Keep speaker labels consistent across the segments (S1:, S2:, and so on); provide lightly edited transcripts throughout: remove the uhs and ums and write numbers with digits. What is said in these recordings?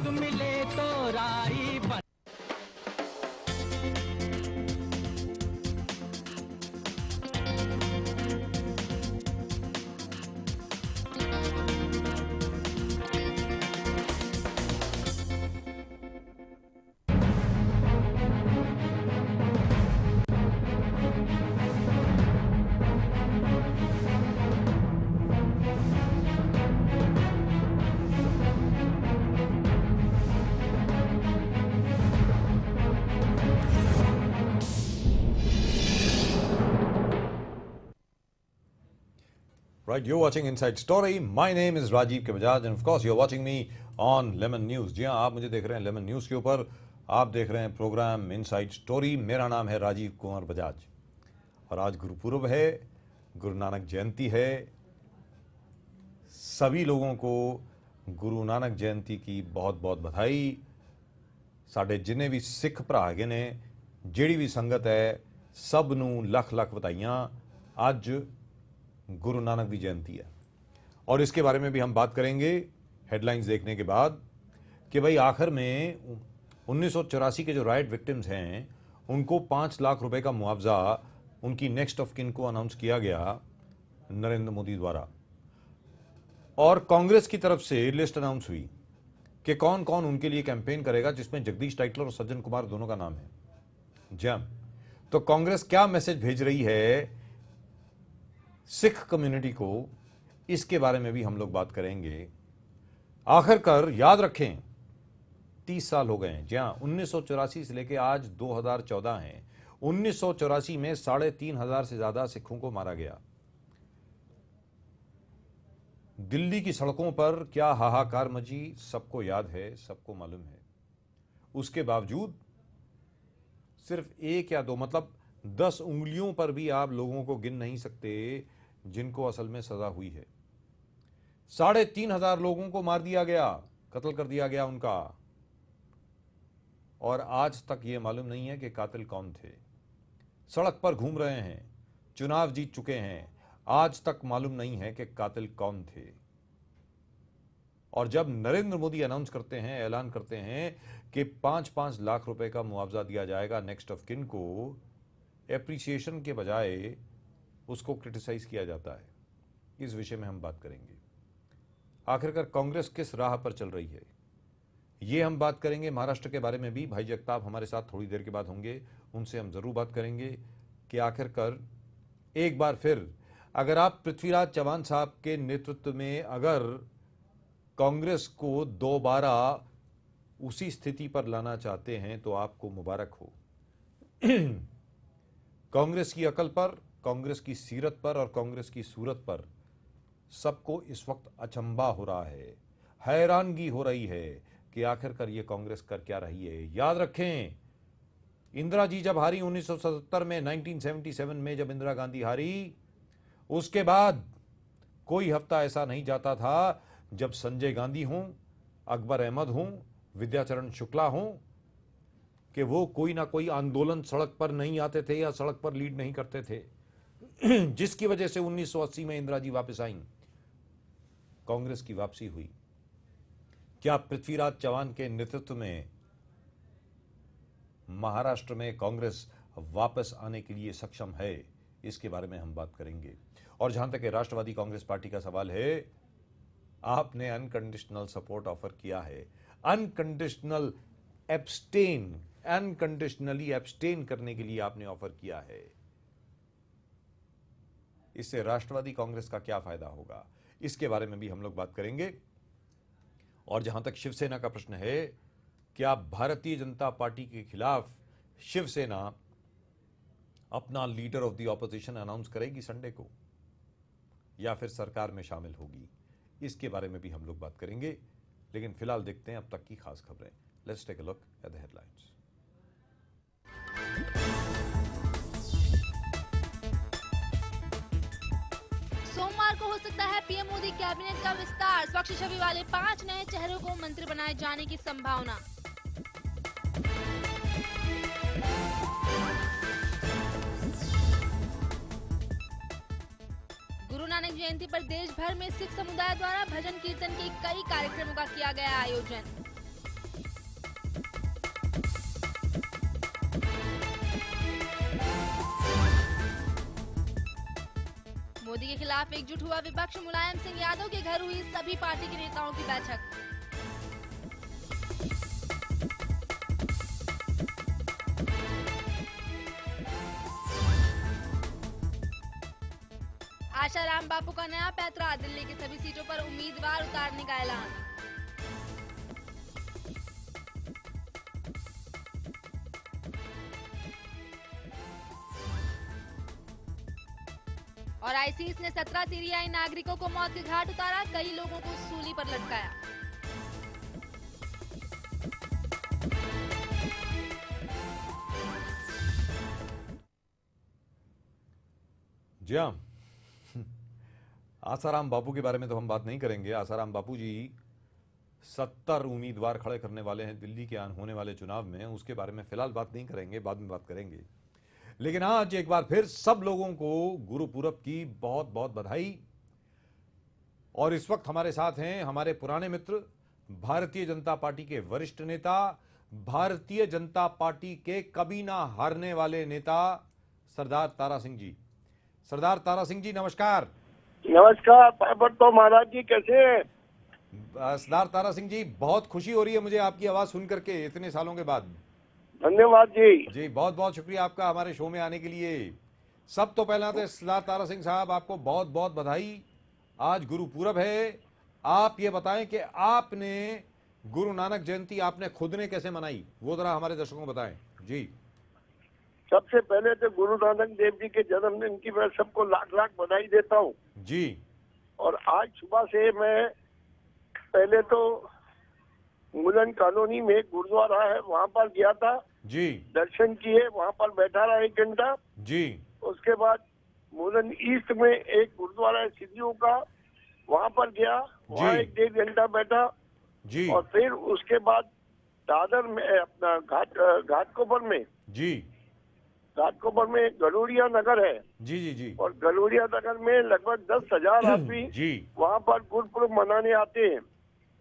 S1: सुख मिले तो राई बन।
S2: Right, you're watching Inside Story. My name is Rajiv K. Bajaj and of course you're watching me on Lemon News. जी हाँ, आप मुझे देख रहे हैं लेमन न्यूज़ के ऊपर। आप देख रहे हैं प्रोग्राम इनसाइड स्टोरी। मेरा नाम है राजीव कुमार बजाज और आज गुरुपुरब है, गुरु नानक जयंती है। सभी लोगों को गुरु नानक जयंती की बहुत बहुत बधाई। साढ़े जिन्हें भी सिख भरा हैगे ने, ਜਿਹੜੀ भी संगत है, सब नू लख लख बधाइयां। आज गुरु नानक की जयंती है और इसके बारे में भी हम बात करेंगे हेडलाइंस देखने के बाद कि भाई आखिर में 1984 के जो राइट विक्टिम्स हैं उनको 5 लाख रुपए का मुआवजा उनकी नेक्स्ट ऑफ किन को अनाउंस किया गया नरेंद्र मोदी द्वारा। और कांग्रेस की तरफ से लिस्ट अनाउंस हुई कि कौन कौन उनके लिए कैंपेन करेगा, जिसमें जगदीश टाइटलर और सज्जन कुमार दोनों का नाम है। जम तो कांग्रेस क्या मैसेज भेज रही है सिख कम्युनिटी को, इसके बारे में भी हम लोग बात करेंगे। आखिरकार याद रखें 30 साल हो गए हैं। जी हाँ, 1984 से लेके आज 2014 है। 1984 में 3,500 से ज्यादा सिखों को मारा गया। दिल्ली की सड़कों पर क्या हाहाकार मची सबको याद है, सबको मालूम है। उसके बावजूद सिर्फ 1 या 2 मतलब 10 उंगलियों पर भी आप लोगों को गिन नहीं सकते जिनको असल में सजा हुई है। 3,500 लोगों को मार दिया गया, कत्ल कर दिया गया उनका, और आज तक ये मालूम नहीं है कि कातिल कौन थे। सड़क पर घूम रहे हैं, चुनाव जीत चुके हैं, आज तक मालूम नहीं है कि कातिल कौन थे। और जब नरेंद्र मोदी अनाउंस करते हैं, ऐलान करते हैं कि 5-5 लाख रुपए का मुआवजा दिया जाएगा नेक्स्ट ऑफ किन को, एप्रिसिएशन के बजाय उसको क्रिटिसाइज किया जाता है। इस विषय में हम बात करेंगे। आखिरकार कांग्रेस किस राह पर चल रही है, ये हम बात करेंगे। महाराष्ट्र के बारे में भी भाई जगताप हमारे साथ थोड़ी देर के बाद होंगे, उनसे हम जरूर बात करेंगे कि आखिरकार एक बार फिर अगर आप पृथ्वीराज चव्हाण साहब के नेतृत्व में अगर कांग्रेस को दोबारा उसी स्थिति पर लाना चाहते हैं तो आपको मुबारक हो। कांग्रेस की अकल पर, कांग्रेस की सीरत पर और कांग्रेस की सूरत पर सबको इस वक्त अचंभा हो रहा है, हैरानगी हो रही है कि आखिरकार ये कांग्रेस कर क्या रही है। याद रखें, इंदिरा जी जब हारी 1977 में, 1977 में जब इंदिरा गांधी हारी, उसके बाद कोई हफ्ता ऐसा नहीं जाता था जब संजय गांधी हों, अकबर अहमद हों, विद्याचरण शुक्ला हों, कि वो कोई ना कोई आंदोलन सड़क पर नहीं आते थे या सड़क पर लीड नहीं करते थे, जिसकी वजह से 1980 में इंदिरा जी वापस आईं, कांग्रेस की वापसी हुई। क्या पृथ्वीराज चव्हाण के नेतृत्व में महाराष्ट्र में कांग्रेस वापस आने के लिए सक्षम है, इसके बारे में हम बात करेंगे। और जहां तक राष्ट्रवादी कांग्रेस पार्टी का सवाल है, आपने अनकंडीशनल सपोर्ट ऑफर किया है, अनकंडीशनली एब्सटेन करने के लिए आपने ऑफर किया है। इससे राष्ट्रवादी कांग्रेस का क्या फायदा होगा, इसके बारे में भी हम लोग बात करेंगे। और जहां तक शिवसेना का प्रश्न है, क्या भारतीय जनता पार्टी के खिलाफ शिवसेना अपना leader of the opposition announce करेगी संडे को, या फिर सरकार में शामिल होगी, इसके बारे में भी हम लोग बात करेंगे। लेकिन फिलहाल देखते हैं अब तक की खास खबरें। Let's take a look at the headlines.
S3: सोमवार को हो सकता है पीएम मोदी कैबिनेट का विस्तार। स्वच्छ छवि वाले 5 नए चेहरों को मंत्री बनाए जाने की संभावना। गुरु नानक जयंती पर देश भर में सिख समुदाय द्वारा भजन कीर्तन के कई कार्यक्रमों का किया गया आयोजन। मोदी के खिलाफ एकजुट हुआ विपक्ष, मुलायम सिंह यादव के घर हुई सभी पार्टी के नेताओं की बैठक। आशाराम बापू का नया पैतरा, दिल्ली की सभी सीटों पर उम्मीदवार उतारने का ऐलान। और आईसीस ने 17 सीरियाई नागरिकों को मौत के घाट उतारा, कई लोगों को सूली पर लटकाया।
S2: जी हाँ, आसाराम बापू के बारे में तो हम बात नहीं करेंगे। आसाराम बापू जी 70 उम्मीदवार खड़े करने वाले हैं दिल्ली के होने वाले चुनाव में, उसके बारे में फिलहाल बात नहीं करेंगे, बाद में बात करेंगे। लेकिन आज एक बार फिर सब लोगों को गुरु पूरब की बहुत बहुत बधाई। और इस वक्त हमारे साथ हैं हमारे पुराने मित्र, भारतीय जनता पार्टी के वरिष्ठ नेता, भारतीय जनता पार्टी के कभी ना हारने वाले नेता सरदार तारा सिंह जी। सरदार तारा सिंह जी नमस्कार।
S4: नमस्कार तो महाराज जी, कैसे हैं?
S2: सरदार तारा सिंह जी, बहुत खुशी हो रही है मुझे आपकी आवाज सुन करके इतने सालों के बाद।
S4: धन्यवाद जी।
S2: बहुत बहुत शुक्रिया आपका हमारे शो में आने के लिए। सब तो पहला तो सरदार तारा सिंह साहब आपको बहुत बहुत बधाई। आज गुरु पूरब है, आप ये बताएं कि आपने गुरु नानक जयंती आपने खुद ने कैसे मनाई, वो जरा हमारे दर्शकों को बताएं जी।
S4: सबसे पहले तो गुरु नानक देव जी के जन्मदिन की मैं सबको लाख लाख बधाई देता हूँ
S2: जी।
S4: और आज सुबह से मैं पहले तो मुलन कॉलोनी में एक गुरुद्वारा है, वहाँ पर गया था
S2: जी।
S4: दर्शन किए, वहाँ पर बैठा रहा 1 घंटा
S2: जी। उसके
S4: बाद मुलन ईस्ट में एक गुरुद्वारा है सिद्धियों का, वहाँ पर गया, वहाँ 1-1.5 घंटा बैठा
S2: जी।
S4: और फिर उसके बाद दादर में अपना घाटकोपर में घाटकोपर में गलोड़िया नगर है
S2: जी जी जी।
S4: और गलोड़िया नगर में लगभग 10,000 आदमी
S2: जी
S4: वहाँ पर गुरुपुरब मनाने आते हैं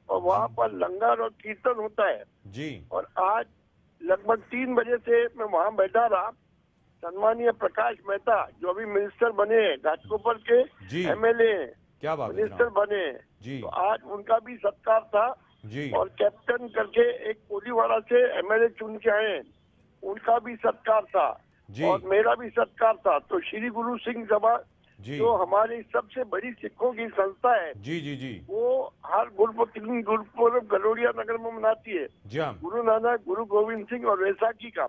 S4: और वहाँ पर लंगर और कीर्तन होता है
S2: जी।
S4: और आज लगभग 3 बजे से मैं वहाँ बैठा रहा। सम्मानीय प्रकाश मेहता जो अभी मिनिस्टर बने हैं, घाटकोपर के एमएलए हैं,
S2: क्या बात,
S4: मिनिस्टर बने हैं
S2: जी।
S4: तो आज उनका भी सत्कार था
S2: जी।
S4: और कैप्टन करके एक कोलीवाड़ा से एमएलए चुन के आए हैं, उनका भी सत्कार था
S2: जी।
S4: और मेरा भी सत्कार था। तो श्री गुरु सिंह सभा
S2: जी,
S4: जो हमारी सबसे बड़ी सिखों की संस्था है
S2: जी जी जी,
S4: वो हर गुरुपुरब गलोड़िया नगर में मनाती है, गुरु नानक, गुरु गोविंद सिंह और वैसाखी का।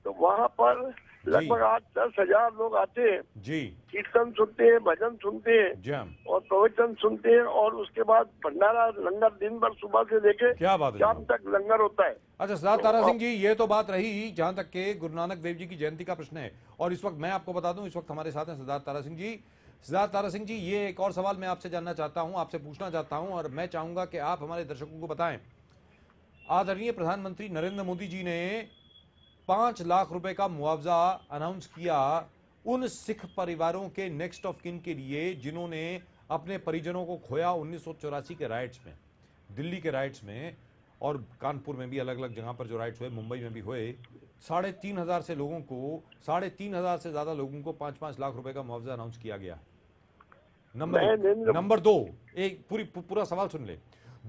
S4: तो वहाँ पर लगभग 8-10,000 लोग आते हैं
S2: जी,
S4: कीर्तन सुनते हैं, भजन सुनते हैं और प्रवचन सुनते हैं और उसके बाद भंडारा लंगर दिन भर सुबह से लेके शाम तक लंगर होता है।
S2: अच्छा सरदार तारा सिंह जी, ये तो बात रही जहां तक के गुरु नानक देव जी की जयंती का प्रश्न है। और इस वक्त मैं आपको बता दूं, इस वक्त हमारे साथ हैं सरदार तारा सिंह जी। सरदार तारा सिंह जी, ये एक और सवाल मैं आपसे जानना चाहता हूं, आपसे पूछना चाहता हूं और मैं चाहूंगा कि आप हमारे दर्शकों को बताएं। आदरणीय प्रधानमंत्री नरेंद्र मोदी जी ने 5 लाख रुपए का मुआवजा अनाउंस किया उन सिख परिवारों के नेक्स्ट ऑफ किन के लिए जिन्होंने अपने परिजनों को खोया 1984 के राइट्स में, दिल्ली के राइट्स में और कानपुर में भी अलग अलग जगह पर जो राइट्स हुए, मुंबई में भी हुए। 3,500 से लोगों को, 3,500 से ज्यादा लोगों को 5-5 लाख रुपए का मुआवजा अनाउंस किया गया। नंबर 2, एक पूरा सवाल सुन ले।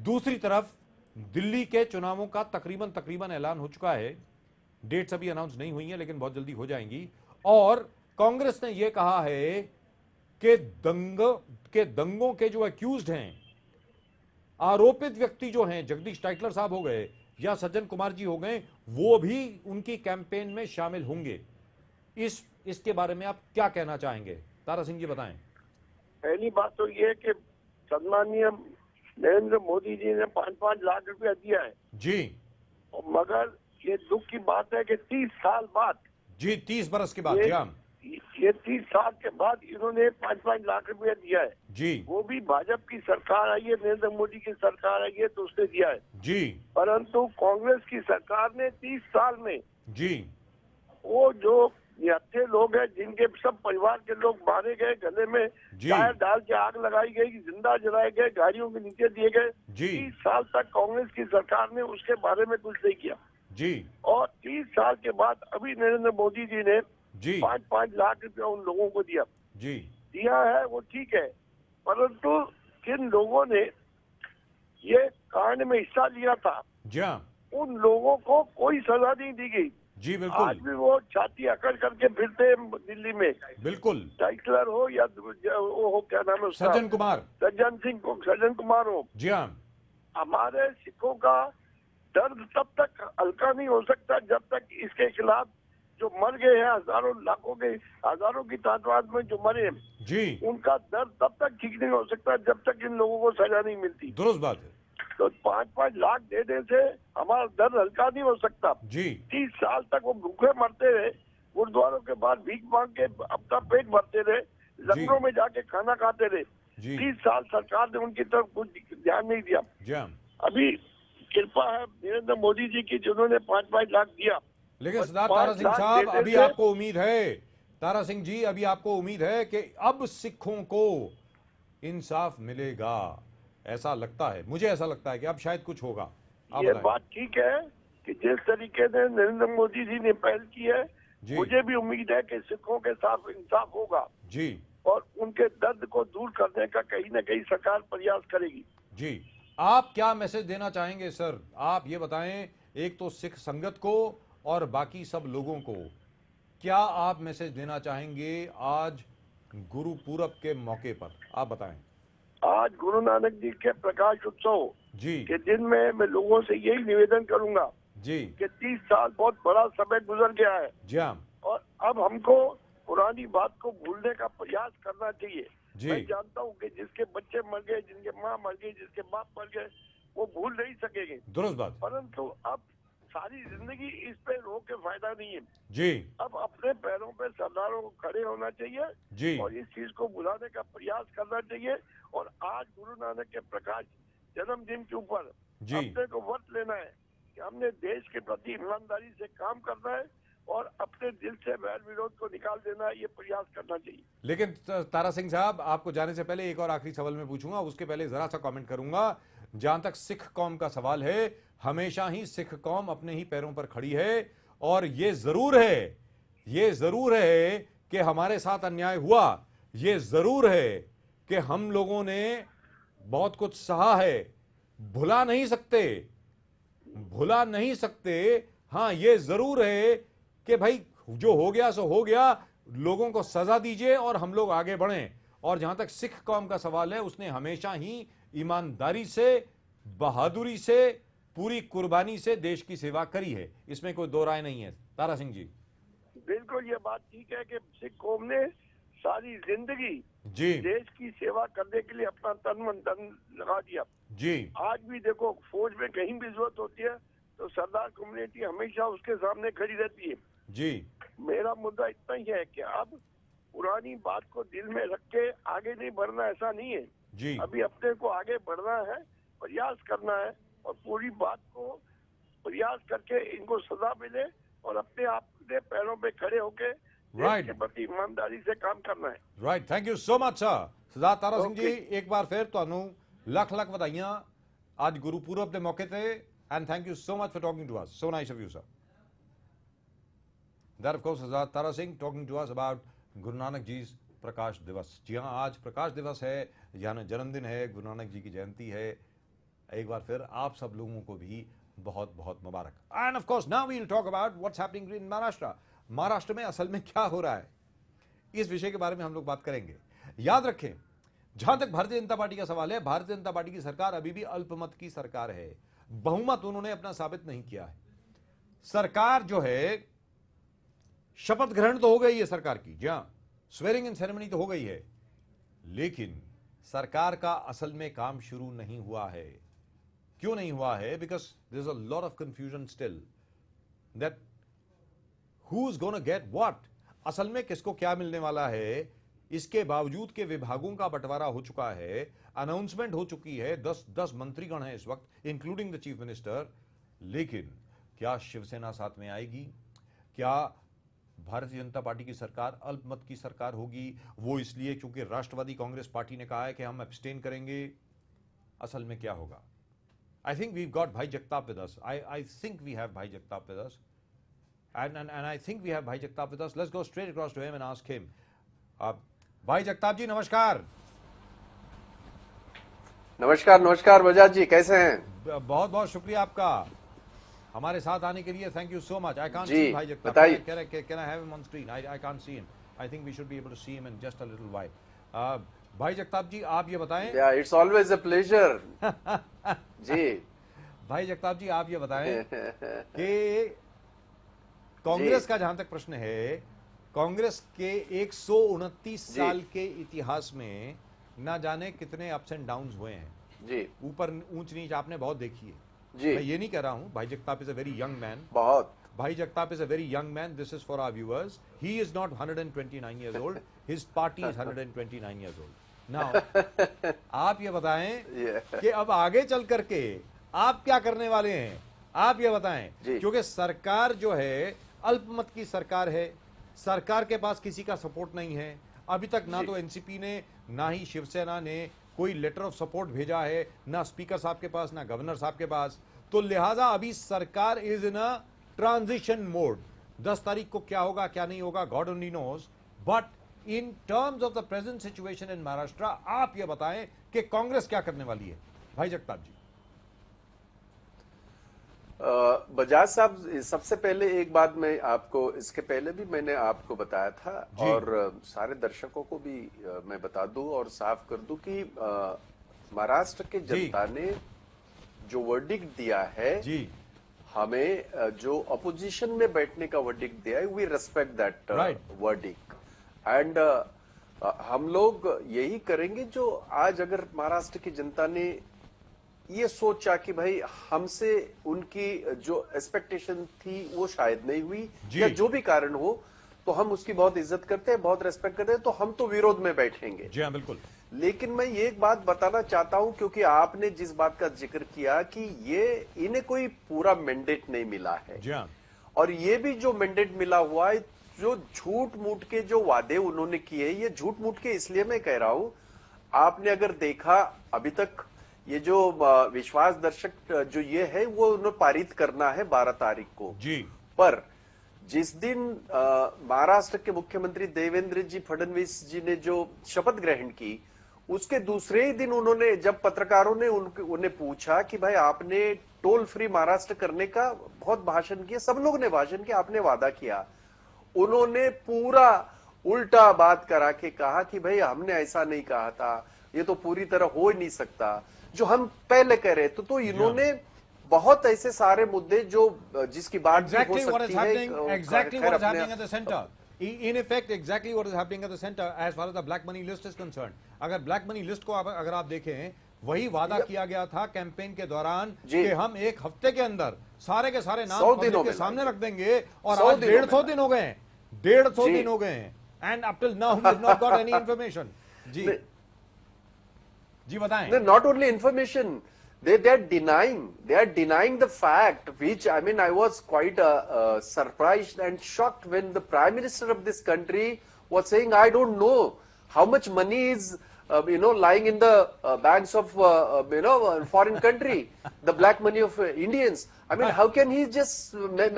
S2: दूसरी तरफ दिल्ली के चुनावों का तकरीबन ऐलान हो चुका है, डेट्स अभी अनाउंस नहीं हुई हैं लेकिन बहुत जल्दी हो जाएंगी। और कांग्रेस ने यह कहा है कि दंगों के जो अक्यूज्ड हैं, आरोपित व्यक्ति जो हैं, जगदीश टाइटलर साहब हो गए या सज्जन कुमार जी हो गए, वो भी उनकी कैंपेन में शामिल होंगे। इसके बारे में आप क्या कहना चाहेंगे? तारा सिंह जी बताएं।
S4: पहली बात तो ये कि सम्मानीय नरेंद्र मोदी जी ने 5-5 लाख रुपया दिया है
S2: जी,
S4: मगर ये दुख की बात है कि 30 साल बाद
S2: जी, 30 बरस के बाद
S4: ये 30 साल के बाद इन्होंने 5-5 लाख रुपया दिया है
S2: जी।
S4: वो भी भाजपा की सरकार आई है, नरेंद्र मोदी की सरकार आई है तो उसने दिया है
S2: जी।
S4: परंतु कांग्रेस की सरकार ने 30 साल में
S2: जी
S4: वो जो अच्छे लोग हैं जिनके सब परिवार के लोग मारे गए, गले में टायर डाल के आग लगाई गई, जिंदा जलाए गए, गाड़ियों के नीचे दिए गए, 30 साल तक कांग्रेस की सरकार ने उसके बारे में कुछ नहीं किया
S2: जी।
S4: और 30 साल के बाद अभी नरेंद्र मोदी जी ने 5-5 लाख रुपया उन लोगों को दिया
S2: जी।
S4: दिया है वो ठीक है, परंतु जिन लोगों ने ये कांड में हिस्सा लिया था
S2: जी हाँ,
S4: उन लोगों को कोई सजा नहीं दी गई।
S2: जी बिल्कुल,
S4: आज भी वो छाती अकड़ करके फिरते हैं दिल्ली में,
S2: बिल्कुल।
S4: टाइटलर हो या वो हो, क्या नाम है उसका,
S2: सज्जन कुमार,
S4: सज्जन कुमार हो।
S2: जी हाँ,
S4: हमारे सिखों का दर्द तब तक हल्का नहीं हो सकता जब तक इसके खिलाफ जो मर गए हैं, हजारों लाखों के हजारों की तादाद में जो मरे हैं,
S2: जी
S4: उनका दर्द तब तक ठीक नहीं हो सकता जब तक इन लोगों को सजा नहीं मिलती।
S2: दुरुस्त बात है।
S4: तो 5-5 लाख देने से हमारा दर्द हल्का नहीं हो सकता।
S2: जी
S4: 30 साल तक वो भूखे मरते रहे, गुरुद्वारों के बाहर भीख मांग के अपना पेट भरते रहे, लंगरों में जाके खाना खाते रहे।
S2: जी
S4: 30 साल सरकार ने उनकी तरफ कुछ ध्यान नहीं दिया।
S2: जी हाँ।
S4: अभी कृपा है नरेंद्र मोदी जी की जिन्होंने 5-5 लाख दिया।
S2: लेकिन
S4: और
S2: सरदार
S4: 5
S2: तारा सिंह
S4: लाख
S2: साहब,
S4: देने
S2: अभी
S4: से-
S2: आपको उम्मीद है, तारा सिंह जी, अभी आपको उम्मीद है कि अब सिखों को इंसाफ मिलेगा? ऐसा लगता है, मुझे ऐसा लगता है कि अब शायद कुछ होगा। आप
S4: ये
S2: बताएं।
S4: बात ठीक है कि जिस तरीके से नरेंद्र मोदी जी ने पहल की है,
S2: जी।
S4: मुझे भी उम्मीद है कि सिखों के साथ इंसाफ होगा
S2: जी
S4: और उनके दर्द को दूर करने का कहीं न कहीं सरकार प्रयास करेगी।
S2: जी, आप क्या मैसेज देना चाहेंगे सर? आप ये बताएं, एक तो सिख संगत को और बाकी सब लोगों को क्या आप मैसेज देना चाहेंगे आज गुरु पूरब के मौके पर? आप बताएं।
S4: आज गुरु नानक जी के प्रकाश उत्सव
S2: जी
S4: के दिन में मैं लोगों से यही निवेदन करूंगा
S2: जी
S4: कि 30 साल बहुत बड़ा समय गुजर गया है
S2: जी हाँ
S4: और अब हमको पुरानी बात को भूलने का प्रयास करना चाहिए।
S2: जी।
S4: मैं जानता हूँ कि जिसके बच्चे मर गए, जिनके माँ मर गई, जिसके बाप मर गए, वो भूल नहीं सकेंगे,
S2: दुरुस्त बात।
S4: परंतु अब सारी जिंदगी इस पे रो के फायदा नहीं है।
S2: जी
S4: अब अपने पैरों पे सरदारों को खड़े होना चाहिए
S2: जी
S4: और इस चीज को बुलाने का प्रयास करना चाहिए। और आज गुरु नानक के प्रकाश जन्मदिन के ऊपर
S2: जी।
S4: अपने को वर्त लेना है कि हमने देश के प्रति ईमानदारी से काम करना है और अपने दिल से वैर विरोध को निकाल देना है, ये प्रयास करना चाहिए।
S2: लेकिन तारा सिंह साहब, आपको जाने से पहले एक और आखिरी सवाल मैं पूछूंगा, उसके पहले जरा सा कमेंट करूंगा। जहां तक सिख कौम का सवाल है, हमेशा ही सिख कौम अपने ही पैरों पर खड़ी है और ये जरूर है कि हमारे साथ अन्याय हुआ, ये जरूर है कि हम लोगों ने बहुत कुछ सहा है, भुला नहीं सकते। हाँ, ये जरूर है कि भाई जो हो गया सो हो गया, लोगों को सजा दीजिए और हम लोग आगे बढ़ें। और जहां तक सिख कौम का सवाल है, उसने हमेशा ही ईमानदारी से, बहादुरी से, पूरी कुर्बानी से देश की सेवा करी है, इसमें कोई दो राय नहीं है। तारा सिंह जी।
S4: बिल्कुल ये बात ठीक है कि सिख कौम ने सारी जिंदगी
S2: जी
S4: देश की सेवा करने के लिए अपना तन मन धन लगा दिया।
S2: जी
S4: आज भी देखो, फौज में कहीं भी जरूरत होती है तो सरदार कम्युनिटी हमेशा उसके सामने खड़ी रहती है।
S2: जी
S4: मेरा मुद्दा इतना ही है कि अब पुरानी बात को दिल में रख के आगे नहीं बढ़ना, ऐसा नहीं है।
S2: जी
S4: अभी अपने को आगे बढ़ना है, प्रयास करना है और पूरी बात को प्रयास करके इनको सजा मिले और अपने आप के पैरों पे खड़े होके
S2: Right.
S4: देश के प्रति ईमानदारी से काम करना है।
S2: Right, thank you so much sir. Sardar Tara Singh ji,
S4: Okay.
S2: एक बार फिर ਤੁਹਾਨੂੰ ਲੱਖ ਲੱਖ ਵਧਾਈਆਂ ਅੱਜ ਗੁਰਪੁਰਬ ਦੇ ਮੌਕੇ ਤੇ, and thank you so much for talking to us. So nice of you sir. That of course Sardar Tara Singh talking to us about Guru Nanak जी प्रकाश दिवस। जी हाँ, आज प्रकाश दिवस है, यानी जन्मदिन है, गुरु नानक जी की जयंती है। एक बार फिर आप सब लोगों को भी बहुत बहुत मुबारक। And of course now we will talk about what's happening in Maharashtra. Maharashtra में असल में क्या हो रहा है, इस विषय के बारे में हम लोग बात करेंगे। याद रखें, जहां तक भारतीय जनता पार्टी का सवाल है, भारतीय जनता पार्टी की सरकार अभी भी अल्पमत की सरकार है। बहुमत उन्होंने अपना साबित नहीं किया है। सरकार जो है, शपथ ग्रहण तो हो गई है सरकार की, जी हां, स्वेरिंग इन सेरेमनी तो हो गई है, लेकिन सरकार का असल में काम शुरू नहीं हुआ है। क्यों नहीं हुआ है? Because there is a lot of confusion still that who is gonna get what. असल में किसको क्या मिलने वाला है, इसके बावजूद के विभागों का बंटवारा हो चुका है, अनाउंसमेंट हो चुकी है, 10 मंत्रीगण हैं इस वक्त, इंक्लूडिंग द चीफ मिनिस्टर। लेकिन क्या शिवसेना साथ में आएगी? क्या भारतीय जनता पार्टी की सरकार अल्पमत की सरकार होगी? वो इसलिए क्योंकि राष्ट्रवादी कांग्रेस पार्टी ने कहा है कि हम एब्सटेन करेंगे। असल में क्या होगा? आई think we got Bhai Jagtap with us. I think we have Bhai Jagtap with us, and I think we have Bhai Jagtap with us. Let's go straight across to him and ask him. भाई जगताप जी नमस्कार।
S5: नमस्कार नमस्कार बजाज जी, कैसे हैं?
S2: बहुत बहुत शुक्रिया आपका हमारे साथ आने के लिए, thank you so much. I can't
S5: जी,
S2: सी भाई जगताप,
S5: बताइए।
S2: Can I have him on screen? I can't see him, I think we should be able to see him in just a little while. Bhai Jagtap ji आप ये बताएं।
S5: या it's always a pleasure जी।
S2: भाई जगताप जी आप ये बताएं कि कांग्रेस का जहां तक प्रश्न है, कांग्रेस के 129 साल के इतिहास में ना जाने कितने अप्स एंड डाउन्स हुए हैं
S5: जी।
S2: ऊपर ऊंच नीच आपने बहुत देखी है
S5: जी।
S2: मैं ये नहीं कह रहा हूं, भाई Jagtap is a very young man,
S5: बहुत।
S2: भाई Jagtap is a very young man. This is for our viewers. He is not 129 years old. His party is 129 years old. Now, आप ये बताएं कि अब आगे चल करके आप क्या करने वाले हैं, आप ये बताएं, क्योंकि सरकार जो है अल्पमत की सरकार है, सरकार के पास किसी का सपोर्ट नहीं है। अभी तक ना तो एनसीपी ने ना ही शिवसेना ने कोई लेटर ऑफ सपोर्ट भेजा है, ना स्पीकर साहब के पास, ना गवर्नर साहब के पास। तो लिहाजा अभी सरकार is in a transition mode. 10 तारीख को क्या होगा क्या नहीं होगा God only knows, but in terms of the present situation in Maharashtra आप यह बताएं कि कांग्रेस क्या करने वाली है, भाई जगताप जी।
S5: बजाज साहब, सबसे पहले एक बात मैं आपको, इसके पहले भी मैंने आपको बताया था और सारे दर्शकों को भी मैं बता दूं और साफ कर दूं कि महाराष्ट्र के जनता ने जो वर्डिक्ट दिया है जी, हमें जो अपोजिशन में बैठने का वर्डिक्ट दिया है, we respect that verdict and हम लोग यही करेंगे जो आज अगर महाराष्ट्र की जनता ने ये सोचा कि भाई हमसे उनकी जो एक्सपेक्टेशन थी वो शायद नहीं हुई या जो भी कारण हो, तो हम उसकी बहुत इज्जत करते हैं, बहुत रेस्पेक्ट करते हैं, तो हम तो विरोध में बैठेंगे।
S2: जी हाँ, बिल्कुल।
S5: लेकिन मैं ये एक बात बताना चाहता हूं, क्योंकि आपने जिस बात का जिक्र किया कि ये इन्हें कोई पूरा मैंडेट नहीं मिला है,
S2: जी हाँ, और
S5: ये भी जो मैंडेट मिला हुआ है, जो झूठ मूठ के जो वादे उन्होंने किए, ये झूठ मूठ के इसलिए मैं कह रहा हूं, आपने अगर देखा अभी तक ये जो विश्वास दर्शक जो ये है वो उन्हें पारित करना है 12 तारीख को
S2: जी,
S5: पर जिस दिन महाराष्ट्र के मुख्यमंत्री देवेंद्र जी फडणवीस जी ने जो शपथ ग्रहण की, उसके दूसरे ही दिन उन्होंने, जब पत्रकारों ने उन्हें पूछा कि भाई आपने टोल फ्री महाराष्ट्र करने का बहुत भाषण किया, सब लोगों ने भाषण किया, आपने वादा किया, उन्होंने पूरा उल्टा बात करा के कहा कि भाई हमने ऐसा नहीं कहा था, ये तो पूरी तरह हो ही नहीं सकता जो हम पहले कह रहे थे। तो इन्होंने बहुत ऐसे सारे मुद्दे जो जिसकी बात
S2: exactly what is happening at the center. In effect, exactly what is happening at the center as far as the black money list is concerned. अगर black money list को अगर आप देखें, वही वादा किया गया था कैंपेन के दौरान कि हम एक हफ्ते के अंदर सारे के सारे नाम पब्लिक के सामने रख देंगे, और आज 150 दिन हो गए हैं, 150 दिन हो गए हैं, and up till now we have not got any information. जी बताएं।
S5: Not only information, they are denying the fact, which I mean I was quite surprised and shocked when the Prime Minister of this country was saying, I don't know how much money is lying in the banks of foreign country, the black money of Indians. I mean, how can he just made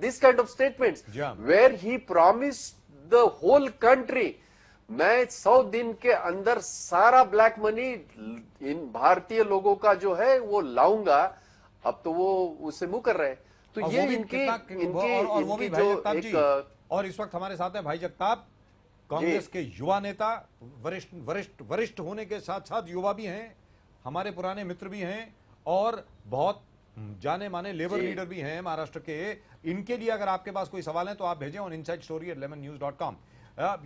S5: this kind of statements where he promised the whole country, मैं 100 दिन के अंदर सारा black money in भारतीय लोगों का जो है वो लाऊंगा, अब तो वो उससे मुंह कर रहे हैं। तो ये इनकी जो एक,
S2: और इस वक्त हमारे साथ है भाई जगताप, कांग्रेस के युवा नेता, वरिष्ठ होने के साथ साथ युवा भी हैं, हमारे पुराने मित्र भी हैं और बहुत जाने माने लेबर लीडर भी हैं महाराष्ट्र के। इनके लिए अगर आपके पास कोई सवाल है तो आप भेजें ऑन insidestory@lemonnews.com।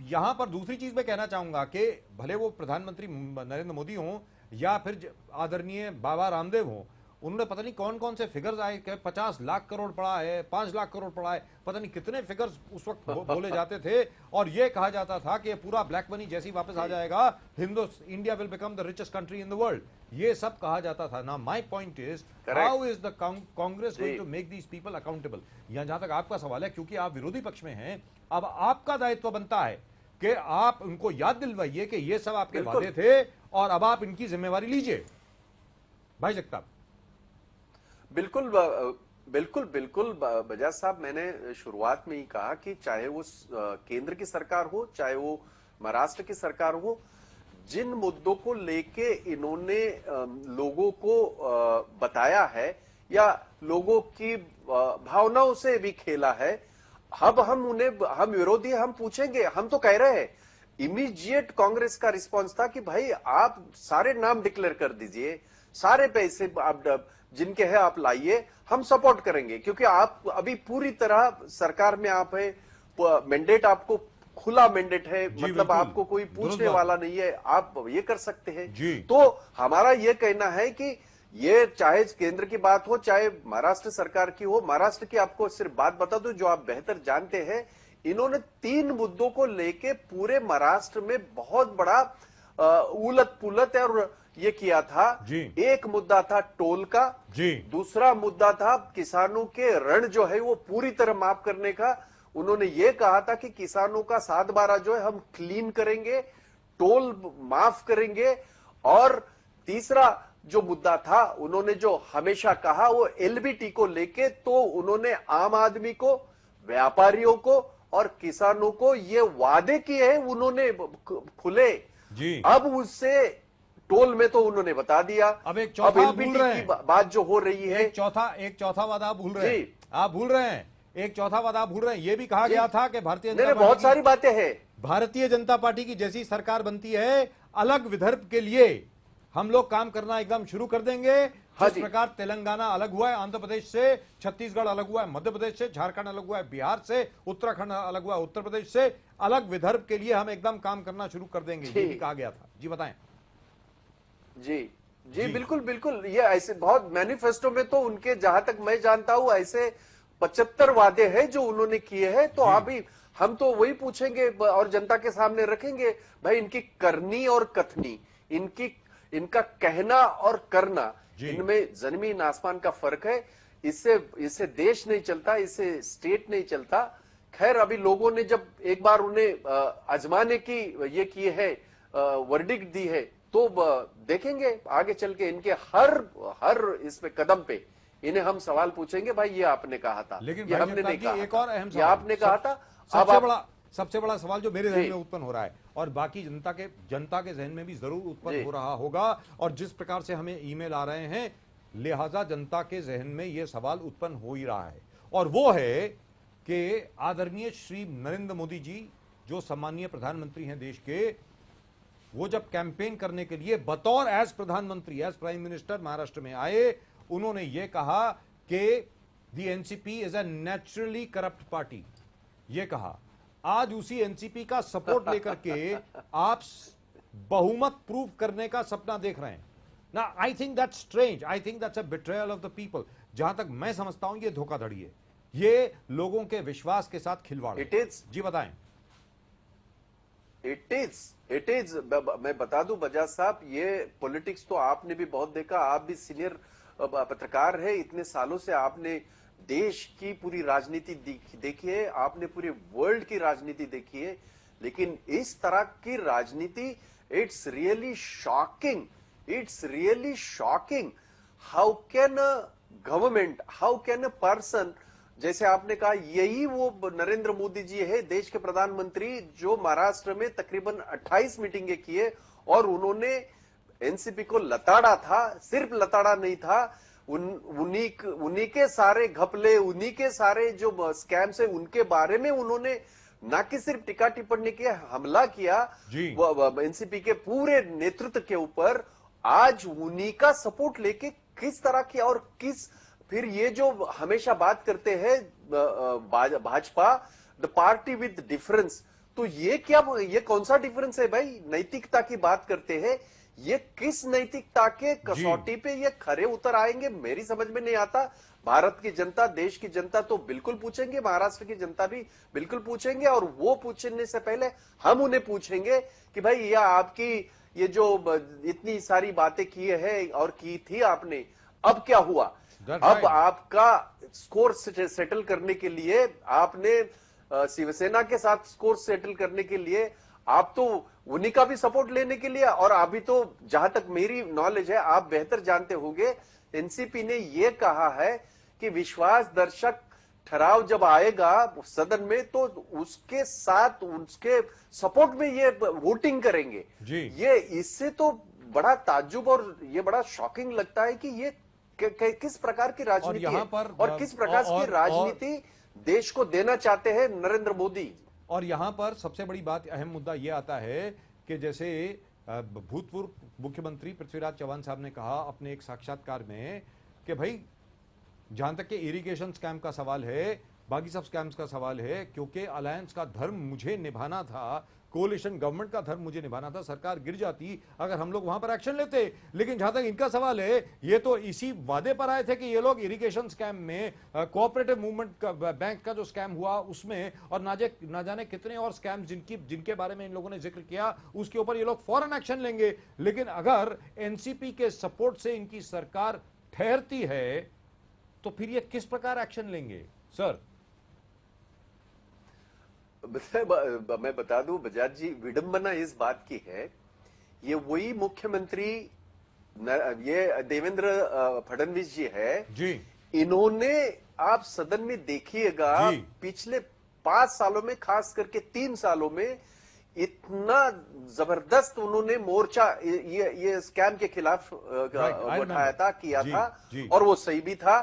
S2: यहां पर दूसरी चीज मैं कहना चाहूंगा कि भले वो प्रधानमंत्री नरेंद्र मोदी हों या फिर आदरणीय बाबा रामदेव हों, उन्होंने पता नहीं कौन कौन से फिगर्स आए कि 50 लाख करोड़ पड़ा है, 5 लाख करोड़ पड़ा है, पता नहीं कितने फिगर्स उस वक्त बोले जाते थे, और ये कहा जाता था कि पूरा ब्लैक मनी जैसे ही वापस आ जाएगा India will become the richest country in the world, ये सब कहा जाता था ना। My point is, how is the Congress going to make these people accountable? यहां जहां तक आपका सवाल है, क्योंकि आप विरोधी पक्ष में हैं, अब आपका दायित्व बनता है कि आप उनको याद दिलवाइए कि ये सब आपके वादे थे और अब आप इनकी जिम्मेवारी लीजिए। भाई जगताप।
S5: बिल्कुल बिल्कुल बिल्कुल बजाज साहब, मैंने शुरुआत में ही कहा कि चाहे वो केंद्र की सरकार हो, चाहे वो महाराष्ट्र की सरकार हो, जिन मुद्दों को लेके इन्होंने लोगों को बताया है या लोगों की भावनाओं से भी खेला है, अब हम विरोधी हम पूछेंगे। हम तो कह रहे हैं, इमीडिएट कांग्रेस का रिस्पांस था कि भाई आप सारे नाम डिक्लेयर कर दीजिए, सारे पैसे आप जिनके हैं आप लाइए, हम सपोर्ट करेंगे, क्योंकि आप अभी पूरी तरह सरकार में आप है, मैंडेट आपको खुला मैंडेट है, मतलब आपको कोई पूछने वाला नहीं है, आप ये कर सकते हैं। तो हमारा ये कहना है कि ये चाहे केंद्र की बात हो चाहे महाराष्ट्र सरकार की हो, महाराष्ट्र की आपको सिर्फ बात बता दूं जो आप बेहतर जानते हैं, इन्होंने 3 मुद्दों को लेके पूरे महाराष्ट्र में बहुत बड़ा उलट पुलट और ये किया था। एक मुद्दा था टोल का, दूसरा मुद्दा था किसानों के ऋण जो है वो पूरी तरह माफ करने का। उन्होंने ये कहा था कि किसानों का 7/12 जो है हम क्लीन करेंगे, टोल माफ करेंगे। और तीसरा जो मुद्दा था उन्होंने जो हमेशा कहा वो एलबीटी को लेके, तो उन्होंने आम आदमी को, व्यापारियों को और किसानों को ये वादे किए हैं उन्होंने खुले। अब उससे टोल में तो उन्होंने बता दिया।
S2: अब एक चौथा
S5: एलबीटी की बात जो हो रही है,
S2: एक चौथा वादा आप भूल रहे हैं। आप भूल रहे हैं, एक चौथा वादा आप भूल रहे हैं। ये भी कहा गया था कि भारतीय जनता पार्टी,
S5: बहुत सारी बातें हैं,
S2: भारतीय जनता पार्टी की जैसी सरकार बनती है, अलग विदर्भ के लिए हम लोग काम करना एकदम शुरू कर देंगे। जिस प्रकार तेलंगाना अलग हुआ है आंध्र प्रदेश से, छत्तीसगढ़ अलग हुआ है मध्य प्रदेश से, झारखंड अलग हुआ है बिहार से, उत्तराखंड अलग हुआ है उत्तर प्रदेश से, अलग विदर्भ के लिए हम एकदम काम करना शुरू कर देंगे, ये भी कहा गया था। जी बताएं।
S5: जी बिल्कुल बिल्कुल, ये ऐसे बहुत मैनिफेस्टो में तो उनके, जहां तक मैं जानता हूं, ऐसे 75 वादे हैं जो उन्होंने किए हैं। तो अभी हम तो वही पूछेंगे और जनता के सामने रखेंगे, भाई इनकी करनी और कथनी, इनका कहना और करना, इनमें जमीन आसमान का फर्क है। इससे देश नहीं चलता, इससे स्टेट नहीं चलता। खैर, अभी लोगों ने जब एक बार उन्हें आजमाने की ये की है, वर्डिक्ट दी है, तो देखेंगे आगे चल के इनके हर इसमें कदम पे इन्हें हम सवाल पूछेंगे, भाई ये आपने कहा था,
S2: लेकिन
S5: ये हमने नहीं कहा,
S2: एक और अहम
S5: सवाल आपने कहा था।
S2: सबसे बड़ा सवाल जो मेरे जहन में उत्पन्न हो रहा है और बाकी जनता के जहन में भी जरूर उत्पन्न हो रहा होगा, और जिस प्रकार से हमें ईमेल आ रहे हैं, लिहाजा जनता के जहन में यह सवाल उत्पन्न हो ही रहा है, और वो है कि आदरणीय श्री नरेंद्र मोदी जी जो सम्मानीय प्रधानमंत्री हैं देश के, वो जब कैंपेन करने के लिए बतौर एज प्रधानमंत्री, एज प्राइम मिनिस्टर महाराष्ट्र में आए, उन्होंने ये कहा कि the NCP is a naturally corrupt party. ये कहा। आज उसी एनसीपी का सपोर्ट लेकर के आप बहुमत प्रूव करने का सपना देख रहे हैं ना। I think that's strange, I think that's a betrayal of the people. जहां तक मैं समझता हूं ये धोखाधड़ी है, ये लोगों के विश्वास के साथ खिलवाड़।
S5: इट इज,
S2: जी बताएं।
S5: इट इज मैं बता दूं बजाज साहब, ये पॉलिटिक्स तो आपने भी बहुत देखा, आप भी सीनियर पत्रकार है, इतने सालों से आपने देश की पूरी राजनीति देखी है, आपने पूरे वर्ल्ड की राजनीति देखी है, लेकिन इस तरह की राजनीति, it's really shocking, it's really shocking. How can a government, how can a person, जैसे आपने कहा यही वो नरेंद्र मोदी जी है, देश के प्रधानमंत्री, जो महाराष्ट्र में तकरीबन 28 मीटिंगें किए और उन्होंने एनसीपी को लताड़ा था। सिर्फ लताड़ा नहीं था, उन्हीं के सारे घपले, उन्हीं के सारे जो स्कैम्स है उनके बारे में उन्होंने ना कि सिर्फ टिक्का टिप्पणी के हमला किया एनसीपी के पूरे नेतृत्व के ऊपर। आज उन्हीं का सपोर्ट लेके किस तरह की और किस, फिर ये जो हमेशा बात करते हैं Bhajpa the party with difference, तो ये क्या, ये कौन सा डिफरेंस है भाई? नैतिकता की बात करते हैं, ये किस नैतिकता के कसौटी पे ये खरे उतर आएंगे, मेरी समझ में नहीं आता। भारत की जनता, देश की जनता तो बिल्कुल पूछेंगे, महाराष्ट्र की जनता भी बिल्कुल पूछेंगे, और वो पूछने से पहले हम उन्हें पूछेंगे कि भाई यह आपकी ये जो इतनी सारी बातें की है और की थी आपने, अब क्या हुआ? अब आपका स्कोर सेटल करने के लिए, आपने शिवसेना के साथ स्कोर सेटल करने के लिए, आप तो उन्हीं का भी सपोर्ट लेने के लिए, और अभी तो जहां तक मेरी नॉलेज है, आप बेहतर जानते होंगे, एनसीपी ने यह कहा है कि विश्वास दर्शक ठहराव जब आएगा सदन में तो उसके साथ उसके सपोर्ट में ये वोटिंग करेंगे
S2: जी।
S5: ये इससे तो बड़ा ताज्जुब और ये बड़ा शॉकिंग लगता है कि ये किस प्रकार की राजनीति
S2: यहाँ
S5: है
S2: पर
S5: और किस प्रकार की राजनीति देश को देना चाहते हैं नरेंद्र मोदी।
S2: और यहां पर सबसे बड़ी बात, अहम मुद्दा यह आता है कि जैसे भूतपूर्व मुख्यमंत्री पृथ्वीराज चौहान साहब ने कहा अपने एक साक्षात्कार में कि भाई जहां तक के इरिगेशन स्कैम का सवाल है, बाकी सब स्कैम्स का सवाल है, क्योंकि अलायंस का धर्म मुझे निभाना था, कोलिशन गवर्नमेंट का धर्म मुझे निभाना था, सरकार गिर जाती अगर हम लोग वहां पर एक्शन लेते। लेकिन जहां तक इनका सवाल है, ये तो इसी वादे पर आए थे कि ये लोग इरिगेशन स्कैम में, कोऑपरेटिव मूवमेंट का बैंक का जो स्कैम हुआ उसमें, और ना जाने कितने और स्कैम जिनके बारे में इन लोगों ने जिक्र किया, उसके ऊपर ये लोग फौरन एक्शन लेंगे। लेकिन अगर एनसीपी के सपोर्ट से इनकी सरकार ठहरती है तो फिर ये किस प्रकार एक्शन लेंगे सर?
S5: मैं बता दूं बजाज जी, विडंबना इस बात की है, ये वही मुख्यमंत्री ये देवेंद्र फडणवीस जी है
S2: जी।
S5: इन्होंने, आप सदन में देखिएगा पिछले 5 सालों में, खास करके 3 सालों में इतना जबरदस्त उन्होंने मोर्चा ये स्कैम के खिलाफ उठाया था, किया था, और वो सही भी था।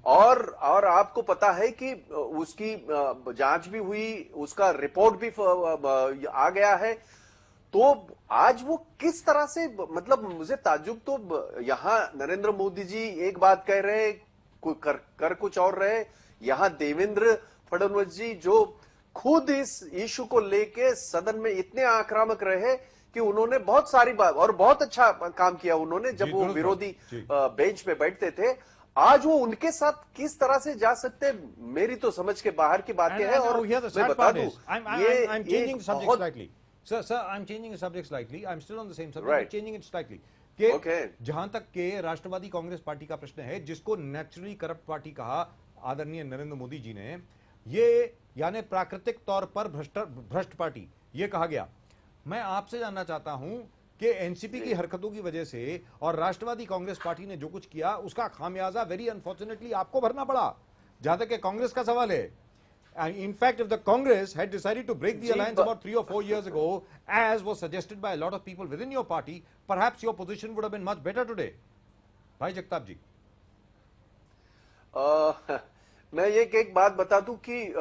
S5: और आपको पता है कि उसकी जांच भी हुई, उसका रिपोर्ट भी आ गया है। तो आज वो किस तरह से, मतलब मुझे ताज्जुब, तो यहां नरेंद्र मोदी जी एक बात कह रहे, कर कुछ और रहे, यहां देवेंद्र फडणवीस जी जो खुद इस इशू को लेके सदन में इतने आक्रामक रहे कि उन्होंने बहुत सारी बात और बहुत अच्छा काम किया उन्होंने जब वो विरोधी बेंच पे बैठते थे। आज वो उनके साथ किस तरह से जा सकते, मेरी तो समझ के बाहर की बातें हैं। और मैं बता दूं,
S2: I'm changing the subject slightly. Sir, I'm changing the subject slightly. I'm still on the same subject. I'm changing it slightly. कि जहां तक के राष्ट्रवादी कांग्रेस पार्टी का प्रश्न है, जिसको नेचुरली करप्ट पार्टी कहा आदरणीय नरेंद्र मोदी जी ने, ये यानी प्राकृतिक तौर पर भ्रष्ट पार्टी ये कहा गया। मैं आपसे जानना चाहता हूं कि एनसीपी की हरकतों की वजह से और राष्ट्रवादी कांग्रेस पार्टी ने जो कुछ किया उसका खामियाजा वेरी अनफॉर्चुनेटली आपको भरना पड़ा, जहां तक कि कांग्रेस का सवाल है। In fact, if the Congress had decided to break the alliance about 3 or 4 years ago, as was suggested by a lot of people within your party, perhaps your position would have been much better today. भाई जगताप जी,
S5: मैं एक बात बता दूं कि